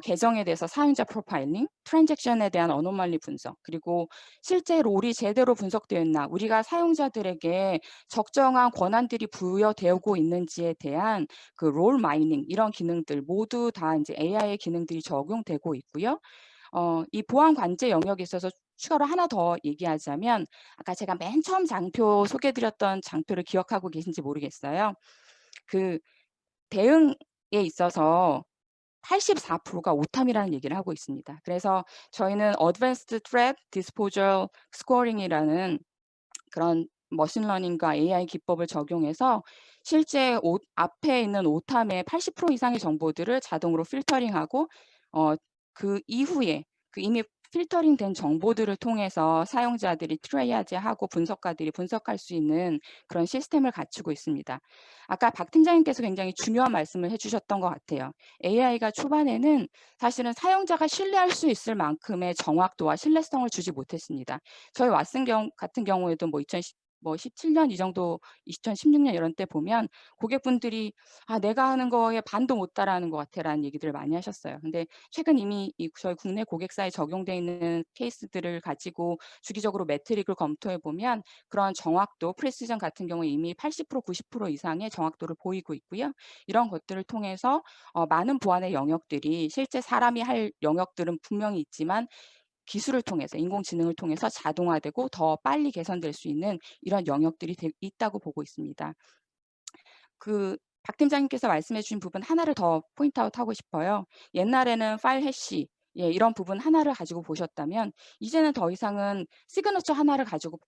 계정에 대해서 사용자 프로파일링, 트랜잭션에 대한 어노멀리 분석, 그리고 실제 롤이 제대로 분석되어 있나, 우리가 사용자들에게 적정한 권한들이 부여되고 있는지에 대한 그 롤 마이닝 이런 기능들 모두 다 이제 AI의 기능들이 적용되고 있고요. 이 보안 관제 영역에 있어서 추가로 하나 더 얘기하자면 아까 제가 맨 처음 장표 소개드렸던 장표를 기억하고 계신지 모르겠어요. 그 대응에 있어서 84%가 오탐이라는 얘기를 하고 있습니다. 그래서 저희는 Advanced Threat Disposal Scoring이라는 그런 머신러닝과 AI 기법을 적용해서 실제 앞에 있는 오탐의 80% 이상의 정보들을 자동으로 필터링하고 그 이후에 그 이미 필터링 된 정보들을 통해서 사용자들이 트라이아지하고 분석가들이 분석할 수 있는 그런 시스템을 갖추고 있습니다. 아까 박 팀장님께서 굉장히 중요한 말씀을 해주셨던 것 같아요. AI가 초반에는 사실은 사용자가 신뢰할 수 있을 만큼의 정확도와 신뢰성을 주지 못했습니다. 저희 왓슨 같은 경우에도 17년 이 정도 2016년 이런 때 보면 고객분들이 내가 하는 거에 반도 못 따라하는 것 같아라는 얘기들을 많이 하셨어요. 근데 최근 이미 저희 국내 고객사에 적용돼 있는 케이스들을 가지고 주기적으로 매트릭을 검토해 보면 그런 정확도, 프레시전 같은 경우에 이미 80% 90% 이상의 정확도를 보이고 있고요. 이런 것들을 통해서 많은 보안의 영역들이 실제 사람이 할 영역들은 분명히 있지만 기술을 통해서 인공지능을 통해서 자동화되고 더 빨리 개선될 수 있는 이런 영역들이 있다고 보고 있습니다. 박 팀장님께서 말씀해 주신 부분 하나를 더 포인트아웃 하고 싶어요. 옛날에는 파일 해시 이런 부분 하나를 가지고 보셨다면 이제는 더 이상은 시그너처 하나를 가지고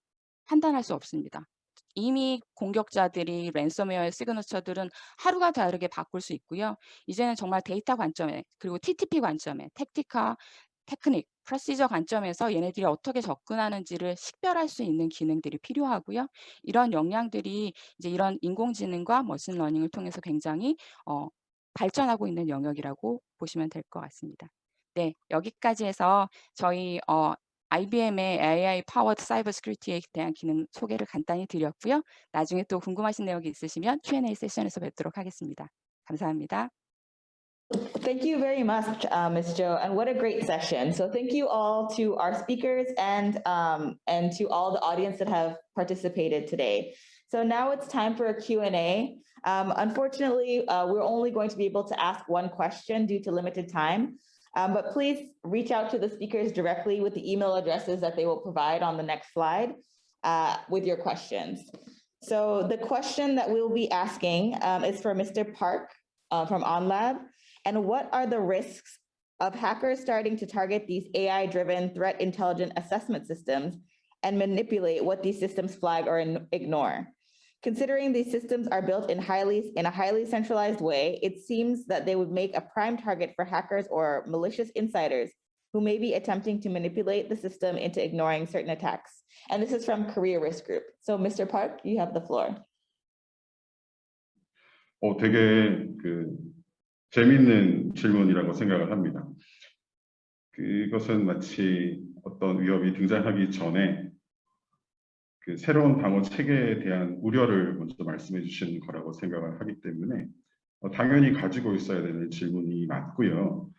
판단할 수 없습니다. 이미 공격자들이 랜섬웨어의 시그너처들은 하루가 다르게 바꿀 수 있고요. 이제는 정말 데이터 관점에 그리고 TTP 관점에 테크닉, 프로시저 관점에서 얘네들이 어떻게 접근하는지를 식별할 수 있는 기능들이 필요하고요. 이런 역량들이 이제 이런 인공지능과 머신러닝을 통해서 굉장히 발전하고 있는 영역이라고 보시면 될 것 같습니다. 네, 여기까지 해서 저희 IBM의 AI Powered Cyber Security에 대한 기능 소개를 간단히 드렸고요. 나중에 또 궁금하신 내용이 있으시면 Q&A 세션에서 뵙도록 하겠습니다. 감사합니다. Thank you very much, Ms. Jo, and what a great session. So thank you all to our speakers and to all the audience that have participated today. So now it's time for a Q&A. Unfortunately, we're only going to be able to ask one question due to limited time, but please reach out to the speakers directly with the email addresses that they will provide on the next slide with your questions. So the question that we'll be asking is for Mr. Park from OnLab. And what are the risks of hackers starting to target these AI-driven threat intelligence assessment systems and manipulate what these systems flag or ignore? Considering these systems are built in a highly centralized way, it seems that they would make a prime target for hackers or malicious insiders who may be attempting to manipulate the system into ignoring certain attacks. And this is from Career Risk Group. So Mr. Park, you have the floor. 되게 재미있는 질문이라고 생각을 합니다. 그것은 마치 어떤 위협이 등장하기 전에 새로운 방어 체계에 대한 우려를 먼저 말씀해 주시는 거라고 생각을 하기 때문에 당연히 가지고 있어야 되는 질문이 맞고요.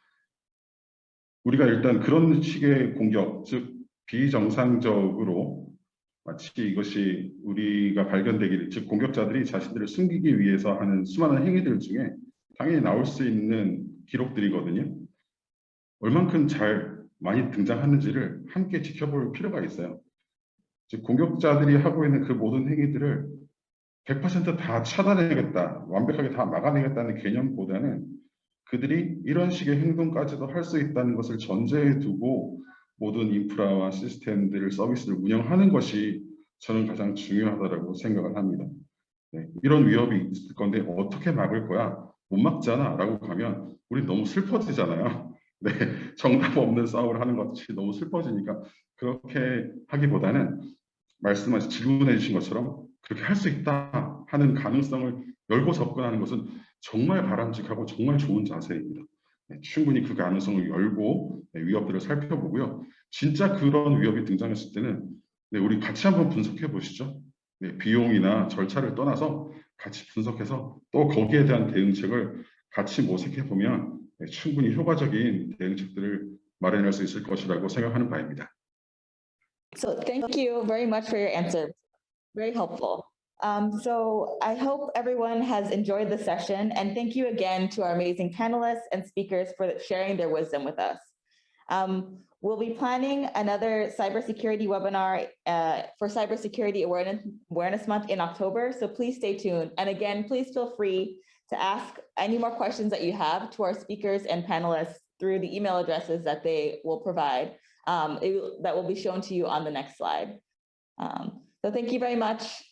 우리가 일단 그런 식의 공격, 즉 비정상적으로 마치 이것이 우리가 발견되기를, 즉 공격자들이 자신들을 숨기기 위해서 하는 수많은 행위들 중에 당연히 나올 수 있는 기록들이거든요. 얼만큼 많이 등장하는지를 함께 지켜볼 필요가 있어요. 즉 공격자들이 하고 있는 그 모든 행위들을 100% 다 차단해야겠다, 완벽하게 다 막아내겠다는 개념보다는 그들이 이런 식의 행동까지도 할 수 있다는 것을 전제에 두고 모든 인프라와 시스템들을, 서비스를 운영하는 것이 저는 가장 중요하다고 생각을 합니다. 이런 위협이 있을 건데 어떻게 막을 거야? 못 막잖아 라고 가면 우리 너무 슬퍼지잖아요. 정답 없는 싸움을 하는 것이 너무 슬퍼지니까 그렇게 하기보다는 말씀하신, 질문해 주신 것처럼 그렇게 할 수 있다 하는 가능성을 열고 접근하는 것은 정말 바람직하고 정말 좋은 자세입니다. 충분히 그 가능성을 열고 위협들을 살펴보고요. 진짜 그런 위협이 등장했을 때는 우리 같이 한번 분석해 보시죠. 비용이나 절차를 떠나서 같이 분석해서 또 거기에 대한 대응책을 같이 모색해 보면 충분히 효과적인 대응책들을 마련할 수 있을 것이라고 생각하는 바입니다. So thank you very much for your answer. Very helpful. So I hope everyone has enjoyed the session, and thank you again to our amazing panelists and speakers for sharing their wisdom with us. We'll be planning another cybersecurity webinar for Cybersecurity Awareness Month in October, so please stay tuned. And again, please feel free to ask any more questions that you have to our speakers and panelists through the email addresses that they will provide that will be shown to you on the next slide. So thank you very much.